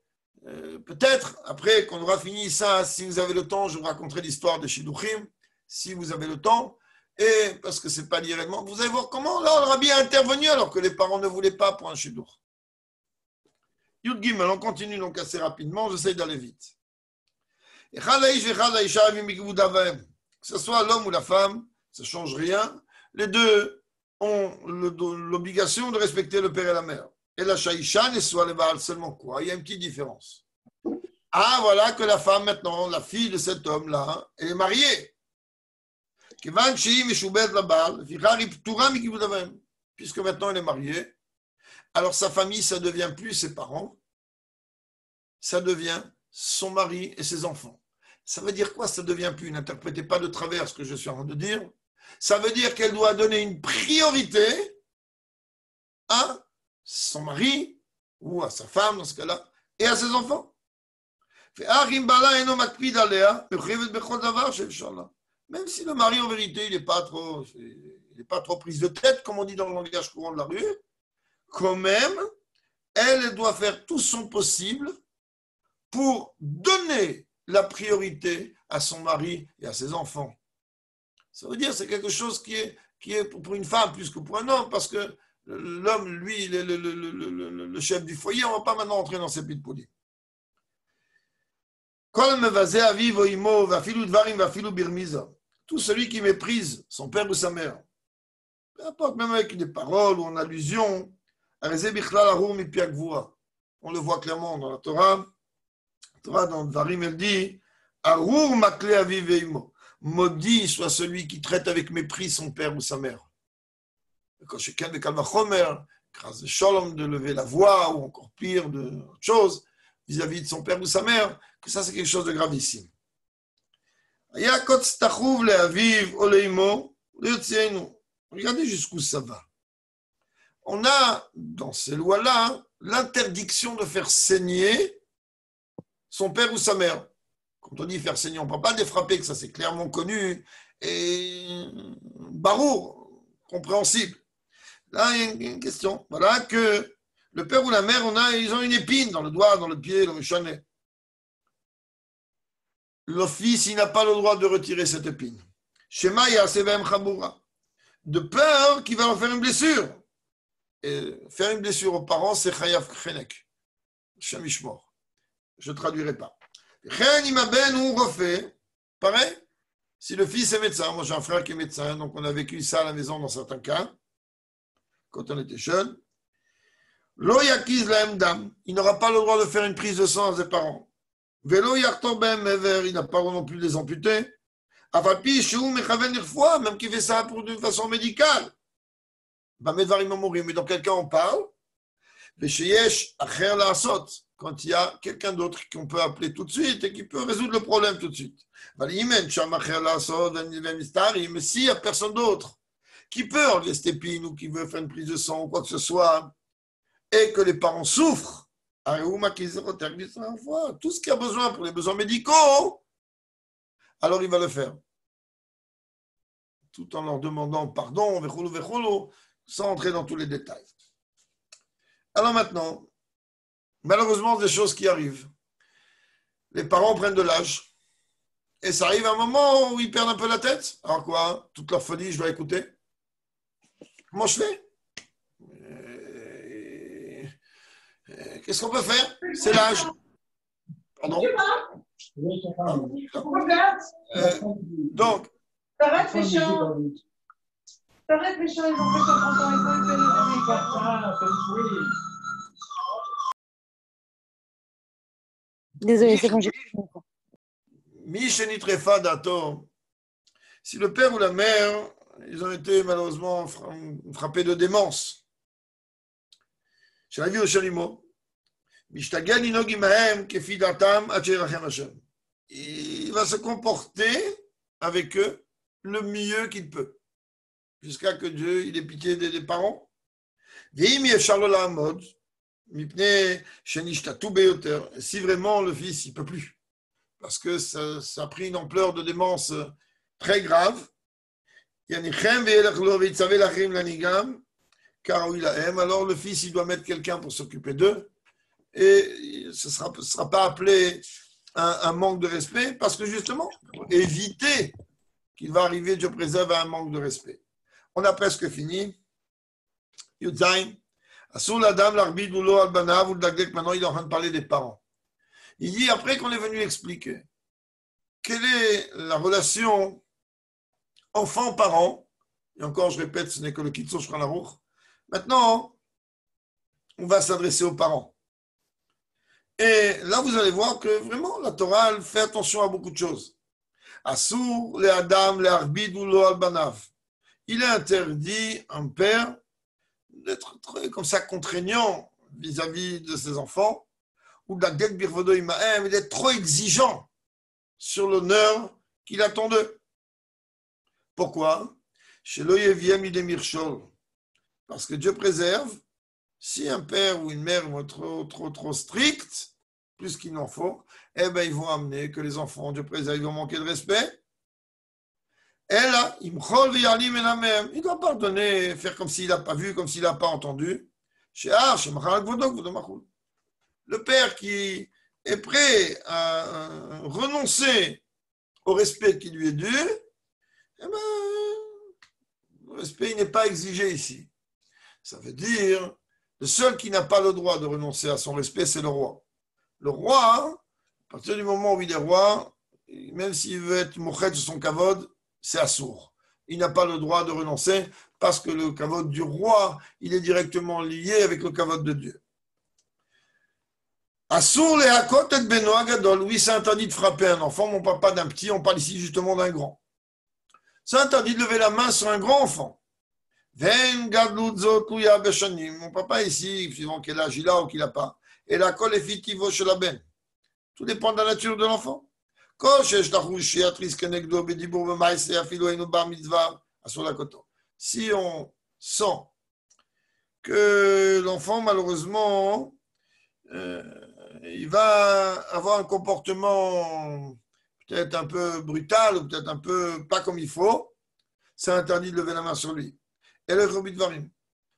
Speaker 1: peut-être, après qu'on aura fini ça, si vous avez le temps, je vous raconterai l'histoire de Shidduchim, si vous avez le temps, et parce que ce n'est pas lié réellement. Vous allez voir comment là, le Rabbi a intervenu alors que les parents ne voulaient pas pour un Shidduch. Yud Gimel, on continue donc assez rapidement, j'essaie d'aller vite. Que ce soit l'homme ou la femme, ça ne change rien. Les deux ont l'obligation de respecter le père et la mère. Et la shaïcha ne soit le baal seulement quoi? Il y a une petite différence. Ah, voilà que la femme maintenant, la fille de cet homme-là, elle est mariée. Puisque maintenant elle est mariée, alors sa famille, ça ne devient plus ses parents, ça devient son mari et ses enfants. Ça veut dire quoi? Ça ne devient plus, n'interprétez pas de travers ce que je suis en train de dire. Ça veut dire qu'elle doit donner une priorité à son mari ou à sa femme dans ce cas-là et à ses enfants. Même si le mari en vérité il n'est pas trop prise de tête comme on dit dans le langage courant de la rue, quand même elle doit faire tout son possible pour donner la priorité à son mari et à ses enfants. Ça veut dire que c'est quelque chose qui est pour une femme plus que pour un homme, parce que l'homme, lui, il est le chef du foyer, on ne va pas maintenant entrer dans ces pitpoulis. Tout celui qui méprise son père ou sa mère, peu importe, même avec des paroles ou en allusion, on le voit clairement dans la Torah. La Torah, dans Dvarim, elle dit Arur makle aviv ve'imo. Maudit soit celui qui traite avec mépris son père ou sa mère. Quand chacun de Kalvachomer, grâce de Shalom, de lever la voix, ou encore pire, de autre chose, vis-à-vis de son père ou sa mère, que ça c'est quelque chose de gravissime. Regardez jusqu'où ça va. On a, dans ces lois-là, l'interdiction de faire saigner son père ou sa mère. Quand on dit faire saigner, on ne parle pas de les frapper, que ça c'est clairement connu et barour, compréhensible. Là, il y a une question. Voilà que le père ou la mère, ils ont une épine dans le doigt, dans le pied, dans le chanet. Le fils, il n'a pas le droit de retirer cette épine. Shema Yasevem Chaboura. De peur qu'il va leur faire une blessure. Et faire une blessure aux parents, c'est Chayav Chenek. Shamishmor. Je ne traduirai pas. Chen imaben ou refait. Pareil. Si le fils est médecin, moi j'ai un frère qui est médecin, donc on a vécu ça à la maison dans certains cas, quand on était jeune. Lo yakiz lahem dam. Il n'aura pas le droit de faire une prise de sang à ses parents. Velo yartor ben mever. Il n'a pas non plus de les amputer. Afapi shou mechaven irfoua, même qu'il fait ça d'une façon médicale. Mais dans quel cas on parle? Quand il y a quelqu'un d'autre qu'on peut appeler tout de suite et qui peut résoudre le problème tout de suite. Mais s'il n'y a personne d'autre qui peut enlever cette épine ou qui veut faire une prise de sang ou quoi que ce soit, et que les parents souffrent, tout ce qu'il y a besoin pour les besoins médicaux, alors il va le faire. Tout en leur demandant pardon, sans entrer dans tous les détails. Alors maintenant, malheureusement, des choses qui arrivent. Les parents prennent de l'âge. Et ça arrive à un moment où ils perdent un peu la tête. Alors quoi? Toute leur folie, je dois écouter. Comment je fais? Qu'est-ce qu'on peut faire? C'est l'âge. Pardon? Donc.
Speaker 4: T'arrêtes les chiens. T'arrêtes les chiens, ils ont fait 50 ans, ils ont été.
Speaker 2: Désolé, c'est bon, j'ai
Speaker 1: Mishenitrefa dato. Si le père ou la mère, ils ont été malheureusement frappés de démence. Chez la vie au Shalimo. Mishtagan inog imahem kefi datam acherachem Hashem. Il va se comporter avec eux le mieux qu'il peut, jusqu'à que Dieu il ait pitié des parents. Si vraiment le fils il peut plus, parce que ça a pris une ampleur de démence très grave, alors le fils il doit mettre quelqu'un pour s'occuper d'eux, et ce sera pas appelé un manque de respect, parce que justement, pour éviter qu'il va arriver, Dieu préserve, à un manque de respect. On a presque fini. Yudzaïn. Assoul Adam, l'arbid ou l'o albanav ou le dagdek, maintenant il est en train de parler des parents. Il dit, après qu'on est venu expliquer quelle est la relation enfant-parent, et encore je répète, ce n'est que le Kitzur Shulchan Aruch, maintenant on va s'adresser aux parents. Et là vous allez voir que vraiment la Torah elle fait attention à beaucoup de choses. Assour le Adam, le arbid ou l'o albanav. Il est interdit, un père, d'être très comme ça contraignant vis-à-vis de ses enfants, ou d'être trop exigeant sur l'honneur qu'il attend d'eux. Pourquoi? Parce que Dieu préserve, si un père ou une mère vont être trop stricts, plus qu'il n'en faut, eh ben ils vont amener que les enfants, Dieu préserve, ils vont manquer de respect. Et là, il ne doit pardonner, faire comme s'il n'a pas vu, comme s'il n'a pas entendu. Le père qui est prêt à renoncer au respect qui lui est dû, eh ben, le respect n'est pas exigé ici. Ça veut dire, le seul qui n'a pas le droit de renoncer à son respect, c'est le roi. Le roi, à partir du moment où il est roi, même s'il veut être mochet de son kavod, c'est assourd. Il n'a pas le droit de renoncer parce que le kavod du roi, il est directement lié avec le kavod de Dieu. Assour les hakot et beno agadol. Oui, c'est interdit de frapper un enfant, mon papa d'un petit, on parle ici justement d'un grand. C'est interdit de lever la main sur un grand enfant. Mon papa ici, suivant quel âge il a ou qu'il n'a pas. Et la colle est fitivo chez la ben. Tout dépend de la nature de l'enfant. Si on sent que l'enfant, malheureusement, il va avoir un comportement peut-être un peu brutal ou peut-être un peu pas comme il faut, c'est interdit de lever la main sur lui. Et le Robit Varim.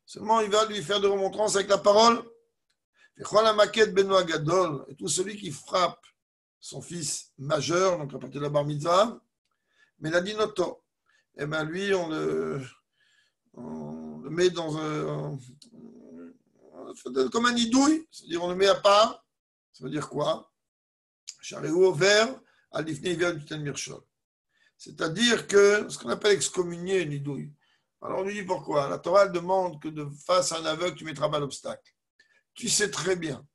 Speaker 1: Seulement, il va lui faire de remontrances avec la parole. Et tout celui qui frappe son fils majeur, donc à partir de la bar mitzvah, mais la dinoto, et bien lui, on le met dans comme un idouille, c'est-à-dire on le met à part. Ça veut dire quoi? C'est-à-dire que ce qu'on appelle excommunier une idouille. Alors on lui dit pourquoi? La Torah demande que de face à un aveugle, tu mettras pas l'obstacle. Tu sais très bien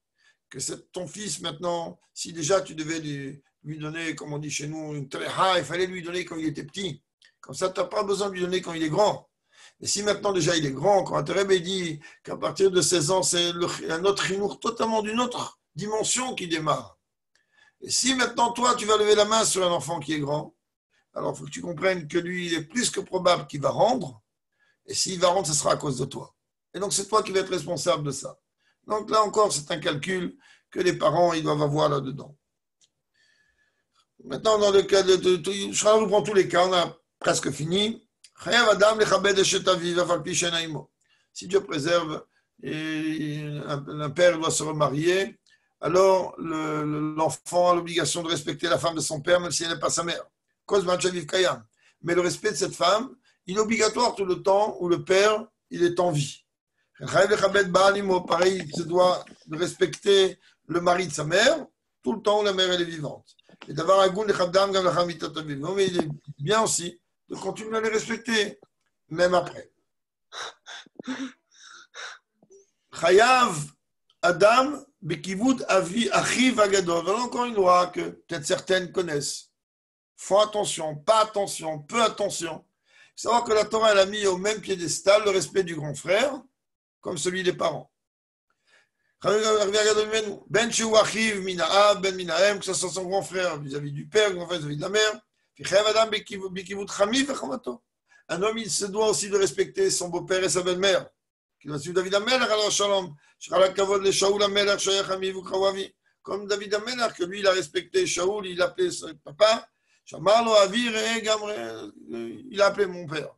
Speaker 1: que c'est ton fils maintenant, si déjà tu devais lui donner, comme on dit chez nous, une tréha, il fallait lui donner quand il était petit. Comme ça, tu n'as pas besoin de lui donner quand il est grand. Mais si maintenant déjà il est grand, quand un Rebbe dit qu'à partir de 16 ans, c'est un autre chinour totalement d'une autre dimension qui démarre. Et si maintenant toi, tu vas lever la main sur un enfant qui est grand, alors il faut que tu comprennes que lui, il est plus que probable qu'il va rendre. Et s'il va rendre, ce sera à cause de toi. Et donc c'est toi qui vas être responsable de ça. Donc là encore, c'est un calcul que les parents ils doivent avoir là-dedans. Maintenant, dans le cas de je reprends tous les cas, on a presque fini. Si Dieu préserve, et un père doit se remarier, alors l'enfant a l'obligation de respecter la femme de son père, même si elle n'est pas sa mère. Mais le respect de cette femme, il est obligatoire tout le temps où le père il est en vie. Pareil, il se doit de respecter le mari de sa mère tout le temps où la mère elle est vivante. Et d'avoir un goût de chabdam comme la chamita tabim. Mais il est bien aussi de continuer à les respecter, même après. Chayav Adam Bekivud Avi Achiv Agadol. Voilà encore une loi que peut-être certaines connaissent. Font attention, pas attention, peu attention. Il faut savoir que la Torah elle a mis au même piédestal le respect du grand frère comme celui des parents. Ben Sheu Achiv Mina'ab, Ben Mina'em, que ce soit son grand frère vis-à-vis du père, grand frère vis-à-vis de la mère. Un homme, il se doit aussi de respecter son beau-père et sa belle-mère. Comme David Amelach, que lui, il a respecté Shaoul, il appelait son papa. Il a appelé mon père.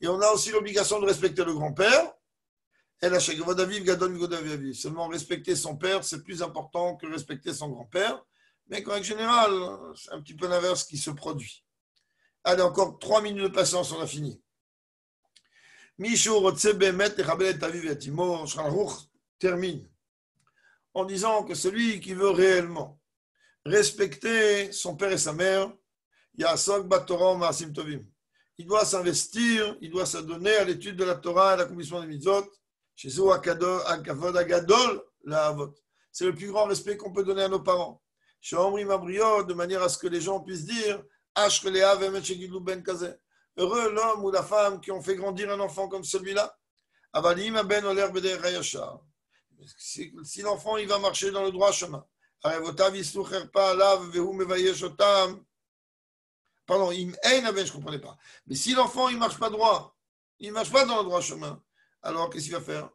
Speaker 1: Et on a aussi l'obligation de respecter le grand-père. Seulement respecter son père, c'est plus important que respecter son grand-père. Mais en général, c'est un petit peu l'inverse qui se produit. Allez, encore 3 minutes de patience, on a fini. Termine en disant que celui qui veut réellement respecter son père et sa mère, il doit s'investir, il doit s'adonner à l'étude de la Torah et à l'accomplissement des mitzvot. C'est le plus grand respect qu'on peut donner à nos parents. De manière à ce que les gens puissent dire heureux l'homme ou la femme qui ont fait grandir un enfant comme celui-là. Si l'enfant il va marcher dans le droit chemin, pardon, je ne comprenais pas. Mais si l'enfant il ne marche pas droit, il ne marche pas dans le droit chemin, alors qu'est-ce qu'il va faire?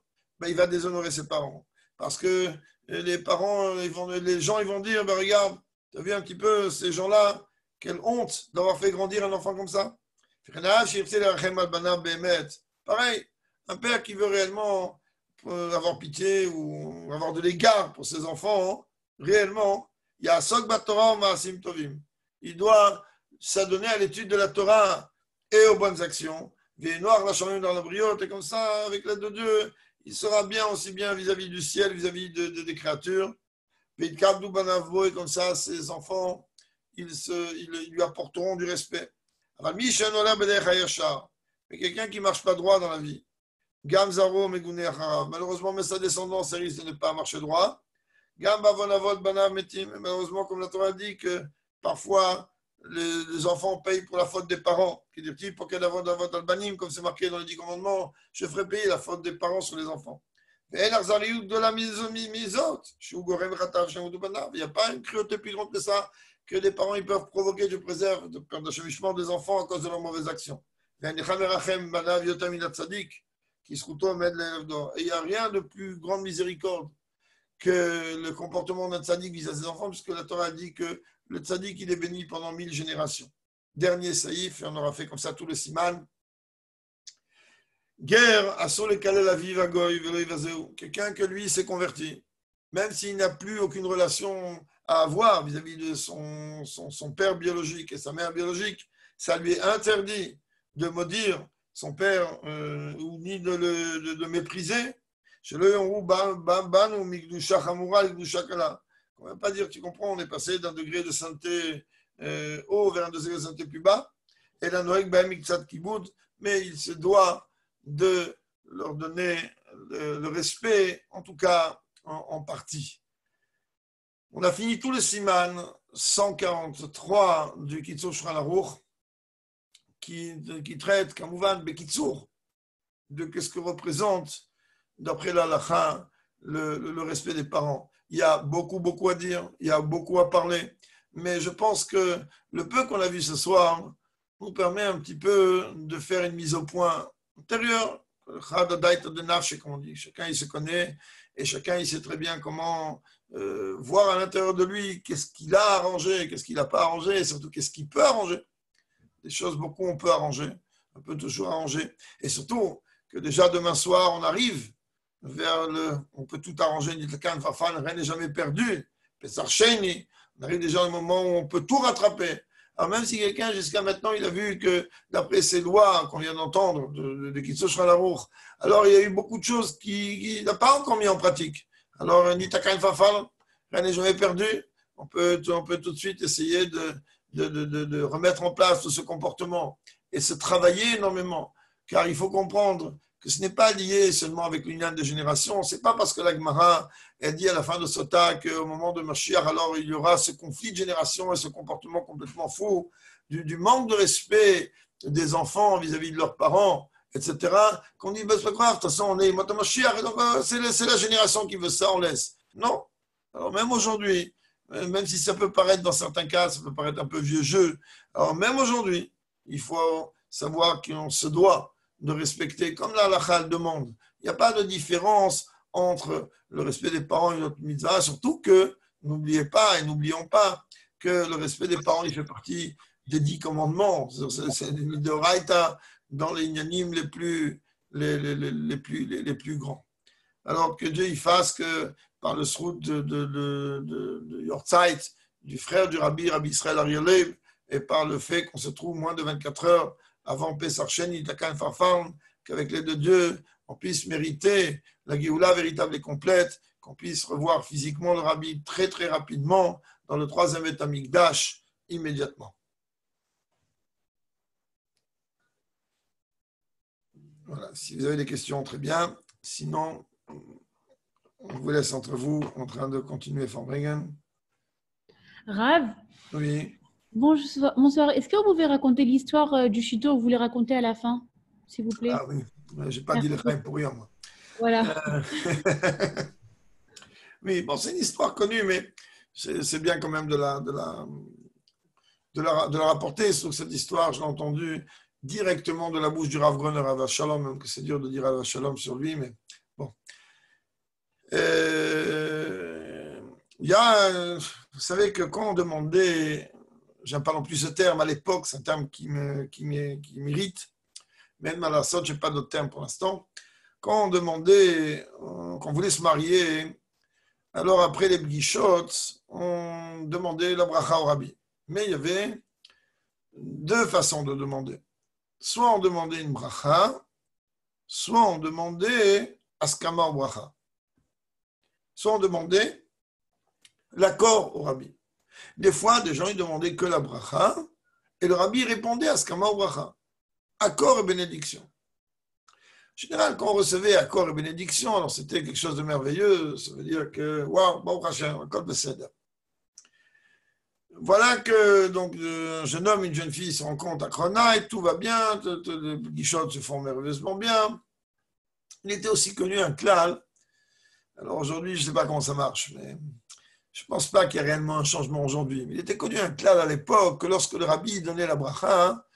Speaker 1: Il va déshonorer ses parents. Parce que les parents, les gens ils vont dire, regarde, tu as vu un petit peu ces gens-là, quelle honte d'avoir fait grandir un enfant comme ça. Pareil, Un père qui veut réellement avoir pitié ou avoir de l'égard pour ses enfants, réellement, il y a Sok Torah Maasim Tovim. Il doit s'adonner à l'étude de la Torah et aux bonnes actions. Des noirs la chambre dans la briotte, et comme ça, avec l'aide de Dieu, il sera bien aussi bien vis-à-vis du ciel, vis-à-vis des créatures. Et comme ça, ses enfants, ils lui apporteront du respect. Mais quelqu'un qui ne marche pas droit dans la vie, malheureusement, mais sa descendance risque de ne pas marcher droit. Malheureusement, comme la Torah dit que parfois les enfants payent pour la faute des parents. Qui dit petit, comme c'est marqué dans les 10 commandements, je ferai payer la faute des parents sur les enfants. Il n'y a pas une cruauté plus grande que ça, que les parents ils peuvent provoquer, je préserve, de chevauchement des enfants à cause de leurs mauvaises actions. Et il n'y a rien de plus grande miséricorde que le comportement d'un tzaddik vis-à-vis de ses enfants, puisque la Torah dit que le tzaddik, il est béni pendant 1000 générations. Dernier saïf, et on aura fait comme ça tout le siman. Guerre, assaut les calais la vie, quelqu'un que lui s'est converti, même s'il n'a plus aucune relation à avoir vis-à-vis de son père biologique et sa mère biologique, ça lui est interdit de maudire son père ou ni de le mépriser. On ne va pas dire, tu comprends, on est passé d'un degré de sainteté haut vers un degré de sainteté plus bas. Et la Noël, mais il se doit de leur donner le respect, en tout cas en partie. On a fini tout le siman 143 du Kitzur Shulchan Aruch qui traite, Kamouvan, Bekitsur, de ce que représente, d'après la halakha, le respect des parents. Il y a beaucoup à dire, il y a beaucoup à parler, mais je pense que le peu qu'on a vu ce soir nous permet un petit peu de faire une mise au point intérieure. Comme on dit, chacun il se connaît et chacun il sait très bien comment voir à l'intérieur de lui qu'est-ce qu'il a arrangé, qu'est-ce qu'il n'a pas arrangé et surtout qu'est-ce qu'il peut arranger. Des choses, beaucoup on peut arranger, on peut toujours arranger. Et surtout que déjà demain soir on arrive on peut tout arranger, rien n'est jamais perdu. On arrive déjà à un moment où on peut tout rattraper. Alors même si quelqu'un jusqu'à maintenant il a vu que d'après ces lois qu'on vient d'entendre de Kitzur Shulchan Aruch, alors il y a eu beaucoup de choses qu'il n'a pas encore mis en pratique. Alors Nitakan Fafal, rien n'est jamais perdu. On peut tout de suite essayer de remettre en place tout ce comportement et se travailler énormément, car il faut comprendre que ce n'est pas lié seulement avec l'union de génération. Ce n'est pas parce que la Gemara a dit à la fin de Sota qu'au moment de Mashiach, alors il y aura ce conflit de génération et ce comportement complètement fou, du manque de respect des enfants vis-à-vis de leurs parents, etc., qu'on dit, ben, c'est pas grave, de toute façon, on est Mata Mashiach, et donc c'est la génération qui veut ça, on laisse. Non. Alors même aujourd'hui, même si ça peut paraître dans certains cas, ça peut paraître un peu vieux jeu, alors même aujourd'hui, il faut savoir qu'on se doit de respecter, comme la halakha le demande. Il n'y a pas de différence entre le respect des parents et notre mitzvah, surtout que, n'oublions pas que le respect des parents, il fait partie des 10 commandements. C'est des midoraita dans les inyanim les plus grands. Alors que Dieu il fasse que par le srout de Yortzeit, du frère du Rabbi Israël Arielev, et par le fait qu'on se trouve moins de 24 heures avant Pesach Sheni, qu'avec l'aide de Dieu, on puisse mériter la Géoula véritable et complète, qu'on puisse revoir physiquement le Rabbi très très rapidement dans le 3e Beth Amikdash immédiatement. Voilà, si vous avez des questions, très bien. Sinon, on vous laisse entre vous en train de continuer Farbringen.
Speaker 5: Rav,
Speaker 1: Oui.
Speaker 5: bonsoir. Est-ce que vous pouvez raconter l'histoire du chito que vous voulez raconter à la fin, s'il vous plaît?
Speaker 1: Ah oui, je n'ai pas dit les chaim pour rien, moi.
Speaker 5: Voilà.
Speaker 1: Oui, bon, c'est une histoire connue, mais c'est bien quand même de la rapporter. Sauf que cette histoire, je l'ai entendue directement de la bouche du Rav Groner, Rav Shalom, même que c'est dur de dire Rav Shalom sur lui, mais bon. Vous savez que quand on demandait, j'aime pas non plus ce terme à l'époque, c'est un terme qui m'irrite, même à la sorte, je n'ai pas d'autre terme pour l'instant. quand on demandait, qu'on voulait se marier, alors après les bgishot, on demandait la bracha au rabbi. Mais il y avait deux façons de demander. Soit on demandait une bracha, soit on demandait askama au bracha. Soit on demandait l'accord au rabbi. Des fois, des gens ils demandaient que la bracha, et le rabbi répondait askama au bracha. Accord et bénédiction. En général, quand on recevait accord et bénédiction, alors c'était quelque chose de merveilleux, ça veut dire que, waouh, Baruch Hashem, accord de Seder. Voilà que donc un jeune homme et une jeune fille se rencontrent à Kronaï, tout va bien, les guichottes se font merveilleusement bien. Il était aussi connu un klal. Alors aujourd'hui, je ne sais pas comment ça marche, mais je ne pense pas qu'il y ait réellement un changement aujourd'hui. Mais il était connu un klal à l'époque que lorsque le rabbi donnait la bracha,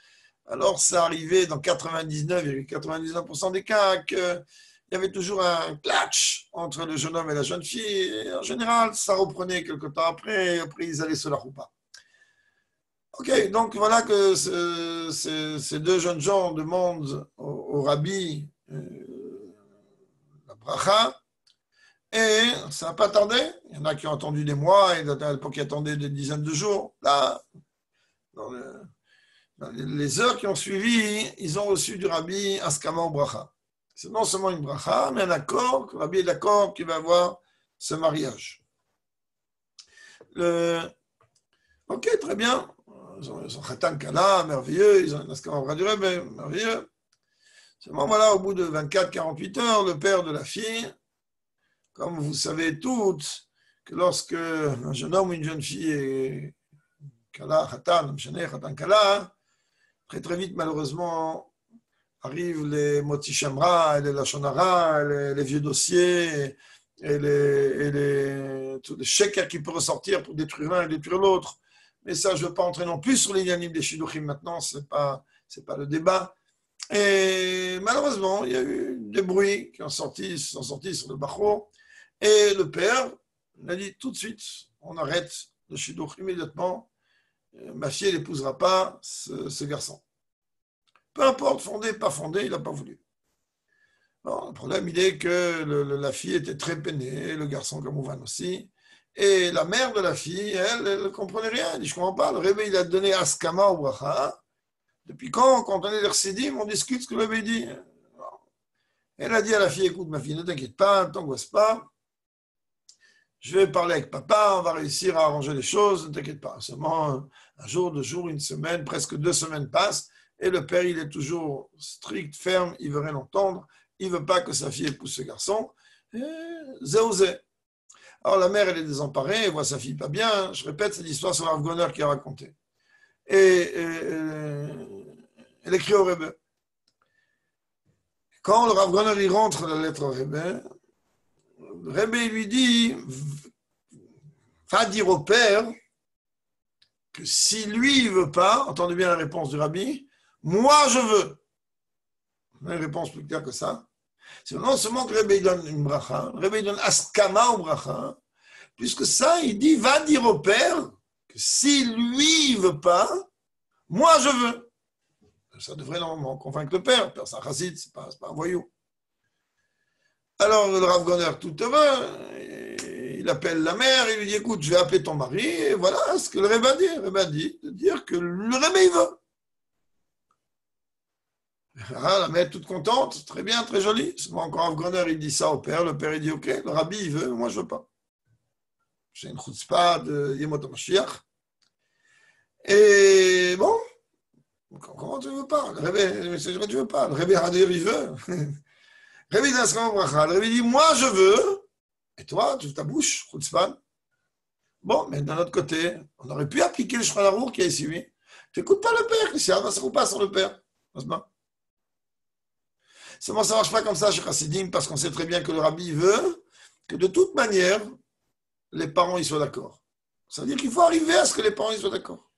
Speaker 1: alors ça arrivait dans 99,99% des cas qu'il y avait toujours un clatch entre le jeune homme et la jeune fille. Et en général, ça reprenait quelque temps après, et après ils allaient se la roupa. Ok, donc voilà que ces deux jeunes gens demandent au rabbi la bracha, et ça n'a pas tardé. Il y en a qui ont attendu des mois, et à l'époque qui attendaient des dizaines de jours. Là, dans les heures qui ont suivi, ils ont reçu du rabbi askama ou bracha. C'est non seulement une bracha, mais un accord, que le rabbi est d'accord qu'il va avoir ce mariage. Ok, très bien. Ils ont khatan kala, merveilleux. Ils ont un askama ou bracha du rabbi, merveilleux. Seulement, voilà, au bout de 24-48 heures, le père de la fille, comme vous savez toutes, que lorsque un jeune homme ou une jeune fille est kala, khatan, khatan kala, très très vite, malheureusement, arrivent les moti shamra, les lashon hara, les vieux dossiers, et tous les shekers qui peuvent ressortir pour détruire l'un et détruire l'autre. Mais ça, je ne veux pas entrer non plus sur les yanim des shidduchim maintenant, ce n'est pas le débat. Et malheureusement, il y a eu des bruits qui sont sortis sur le bachor, et le père a dit tout de suite, on arrête le shidduch immédiatement. Ma fille n'épousera pas ce garçon. Peu importe, fondé, pas fondé, il n'a pas voulu. Bon, le problème, il est que la fille était très peinée, le garçon comme Ouvan aussi. Et la mère de la fille, elle ne comprenait rien. Elle dit, je ne comprends pas. Le Rebbe, il a donné askama ou bracha. Depuis quand on est les Chassidim, on discute ce que le Rebbe dit. Elle a dit à la fille, écoute, ma fille, ne t'inquiète pas, ne t'angoisse pas. Je vais parler avec papa, on va réussir à arranger les choses, ne t'inquiète pas. Seulement, un jour, 2 jours, une semaine, presque 2 semaines passent, et le père, il est toujours strict, ferme, il ne veut rien entendre, il ne veut pas que sa fille épouse ce garçon. Zéozé. Alors la mère, elle est désemparée, elle voit sa fille pas bien. Je répète, c'est l'histoire sur Rav Goner qui a raconté. Et elle écrit au Rebbe. Quand le Rav Goner, il rentre la lettre au Rebbe, le Rebbe lui dit, va dire au père que si lui, il ne veut pas, entendez bien la réponse du rabbi, moi, je veux. Une réponse plus claire que ça. C'est non seulement que le Rebbe donne une bracha, le Rebbe donne askama ou bracha, puisque ça, il dit, va dire au père que si lui, il ne veut pas, moi, je veux. Ça devrait normalement convaincre le père. Le père, c'est un chassid, c'est pas un voyou. Alors, le Rav Goner, tout heureux, il appelle la mère, il lui dit, écoute, je vais appeler ton mari, et voilà ce que le Rebbe a dit. Le Rebbe a dit de dire que le Rebbe, il veut. Ah, la mère est toute contente, très bien, très jolie. Seulement, encore Rav Goner, il dit ça au père, le père, il dit, ok, le rabbi, il veut, moi, je ne veux pas. C'est une chutzpah de Yemot HaMashiach. Et bon, comment tu ne veux pas? Le Rebbe, c'est vrai que tu ne veux pas. Le Rebbe, il veut. Le Rebbe dit, moi je veux, et toi, tu ta bouche, chutzpan. Bon, mais d'un autre côté, on aurait pu appliquer le Shulchan Aruch qui est suivi. Tu n'écoutes pas le père, ça ne se roule pas sur le père. Seulement, ça ne marche pas comme ça chez Chassidim, parce qu'on sait très bien que le rabbi veut que de toute manière, les parents y soient d'accord. Ça veut dire qu'il faut arriver à ce que les parents y soient d'accord.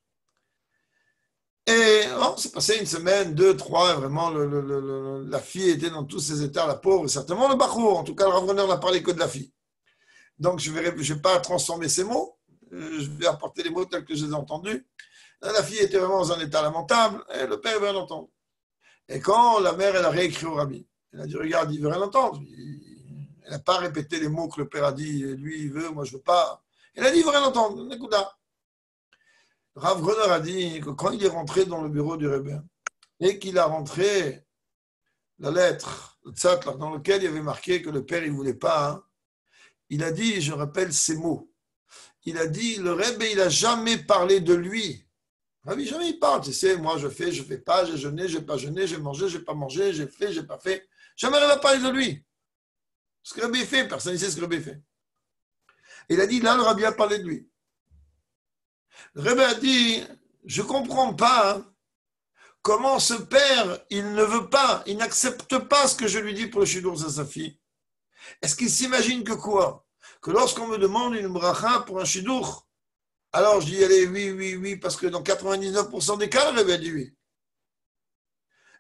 Speaker 1: Et bon, c'est passé une semaine, 2, 3, vraiment, la fille était dans tous ses états, la pauvre, et certainement le Bachour. En tout cas, le Rav Goner n'a parlé que de la fille. Donc, je ne vais pas transformer ces mots, je vais apporter les mots tels que je les ai entendus. La fille était vraiment dans un état lamentable, et le père veut l'entendre. Et quand la mère, elle a réécrit au rabbi, Il a dit, regarde, il veut rien entendre. Il n'a pas répété les mots que le père a dit. Lui, il veut, moi, je veux pas. Il a dit, il veut rien entendre. Rav Groner a dit que quand il est rentré dans le bureau du Rebbe et qu'il a rentré la lettre, le tzatlar, dans lequel il y avait marqué que le père, il ne voulait pas, hein, il a dit, je rappelle ces mots, il a dit, le Rebbe, il n'a jamais parlé de lui. Rabbi, jamais il parle, tu sais, moi, je fais pas, j'ai jeûné, j'ai pas jeûné, j'ai mangé, j'ai pas mangé, j'ai fait, j'ai pas fait. Jamais il n'a parlé de lui. Ce que le Rebbe fait, personne ne sait ce que le Rebbe fait. Il a dit, là, le Rabbi a parlé de lui. Le Rebbe a dit, je ne comprends pas hein, comment ce père, il ne veut pas, il n'accepte pas ce que je lui dis pour le shidur à sa fille. Est-ce qu'il s'imagine que quoi? Que lorsqu'on me demande une bracha pour un shidur, alors je dis, allez, oui, parce que dans 99% des cas, le Rebbe a dit oui.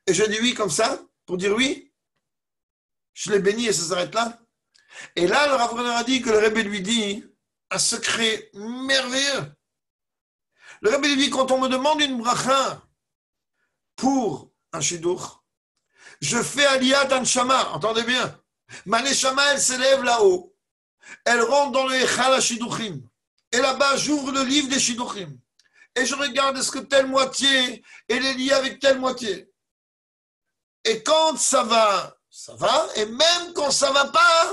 Speaker 1: Et je dis oui comme ça, pour dire oui. Je l'ai béni et ça s'arrête là. Et là, le Rav Groner a dit que le Rebbe lui dit un secret merveilleux. Le Rebbe lui dit, quand on me demande une bracha pour un shidur, je fais aliyat anshama, entendez bien. Ma neshama, elle s'élève là-haut. Elle rentre dans le echal ha-shiduchim. Et là-bas, j'ouvre le livre des shiduchim. Et je regarde est-ce que telle moitié, elle est liée avec telle moitié. Et quand ça va, ça va. Et même quand ça va pas,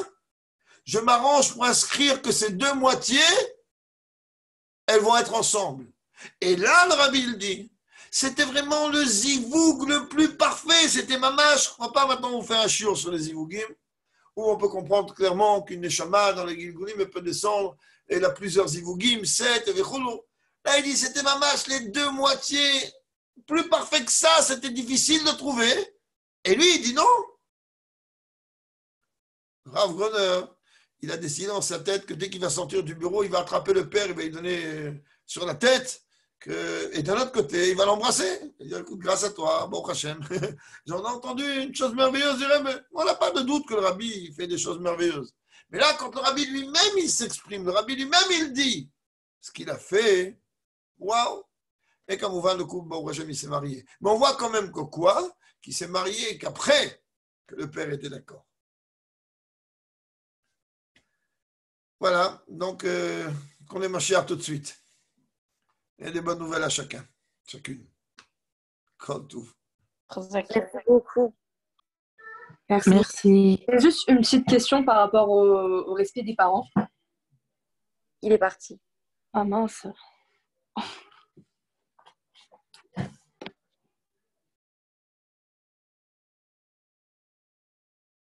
Speaker 1: je m'arrange pour inscrire que ces deux moitiés, elles vont être ensemble. Et là, le Rabbi il dit, c'était vraiment le zivoug le plus parfait. C'était mamash. Je ne crois pas maintenant on fait un shiur sur les zivougim, où on peut comprendre clairement qu'une neshama dans les gilgulim elle peut descendre, et elle a plusieurs zivougim, 7, et vecholo. Là, il dit, c'était mamash, les deux moitiés. Plus parfait que ça, c'était difficile de trouver. Et lui, il dit non. Rav Groner, il a décidé dans sa tête que dès qu'il va sortir du bureau, il va attraper le père, il va lui donner sur la tête. Et d'un autre côté, il va l'embrasser. Il va dire, écoute, grâce à toi, bon Hachem, j'en ai entendu une chose merveilleuse du Rebbe. On n'a pas de doute que le Rabbi fait des choses merveilleuses. Mais là, quand le Rabbi lui-même, il s'exprime, le Rabbi lui-même, il dit ce qu'il a fait, waouh. Et quand on voit le couple, bon Hachem, il s'est marié. Mais on voit quand même que quoi? Qu'il s'est marié et qu'après, que le père était d'accord. Voilà, donc, qu'on est Mashiach tout de suite. Et des bonnes nouvelles à chacun, chacune. Kol Tov.
Speaker 2: Merci beaucoup.
Speaker 6: Merci. Juste une petite question par rapport au respect des parents.
Speaker 2: Il est parti.
Speaker 6: Ah mince.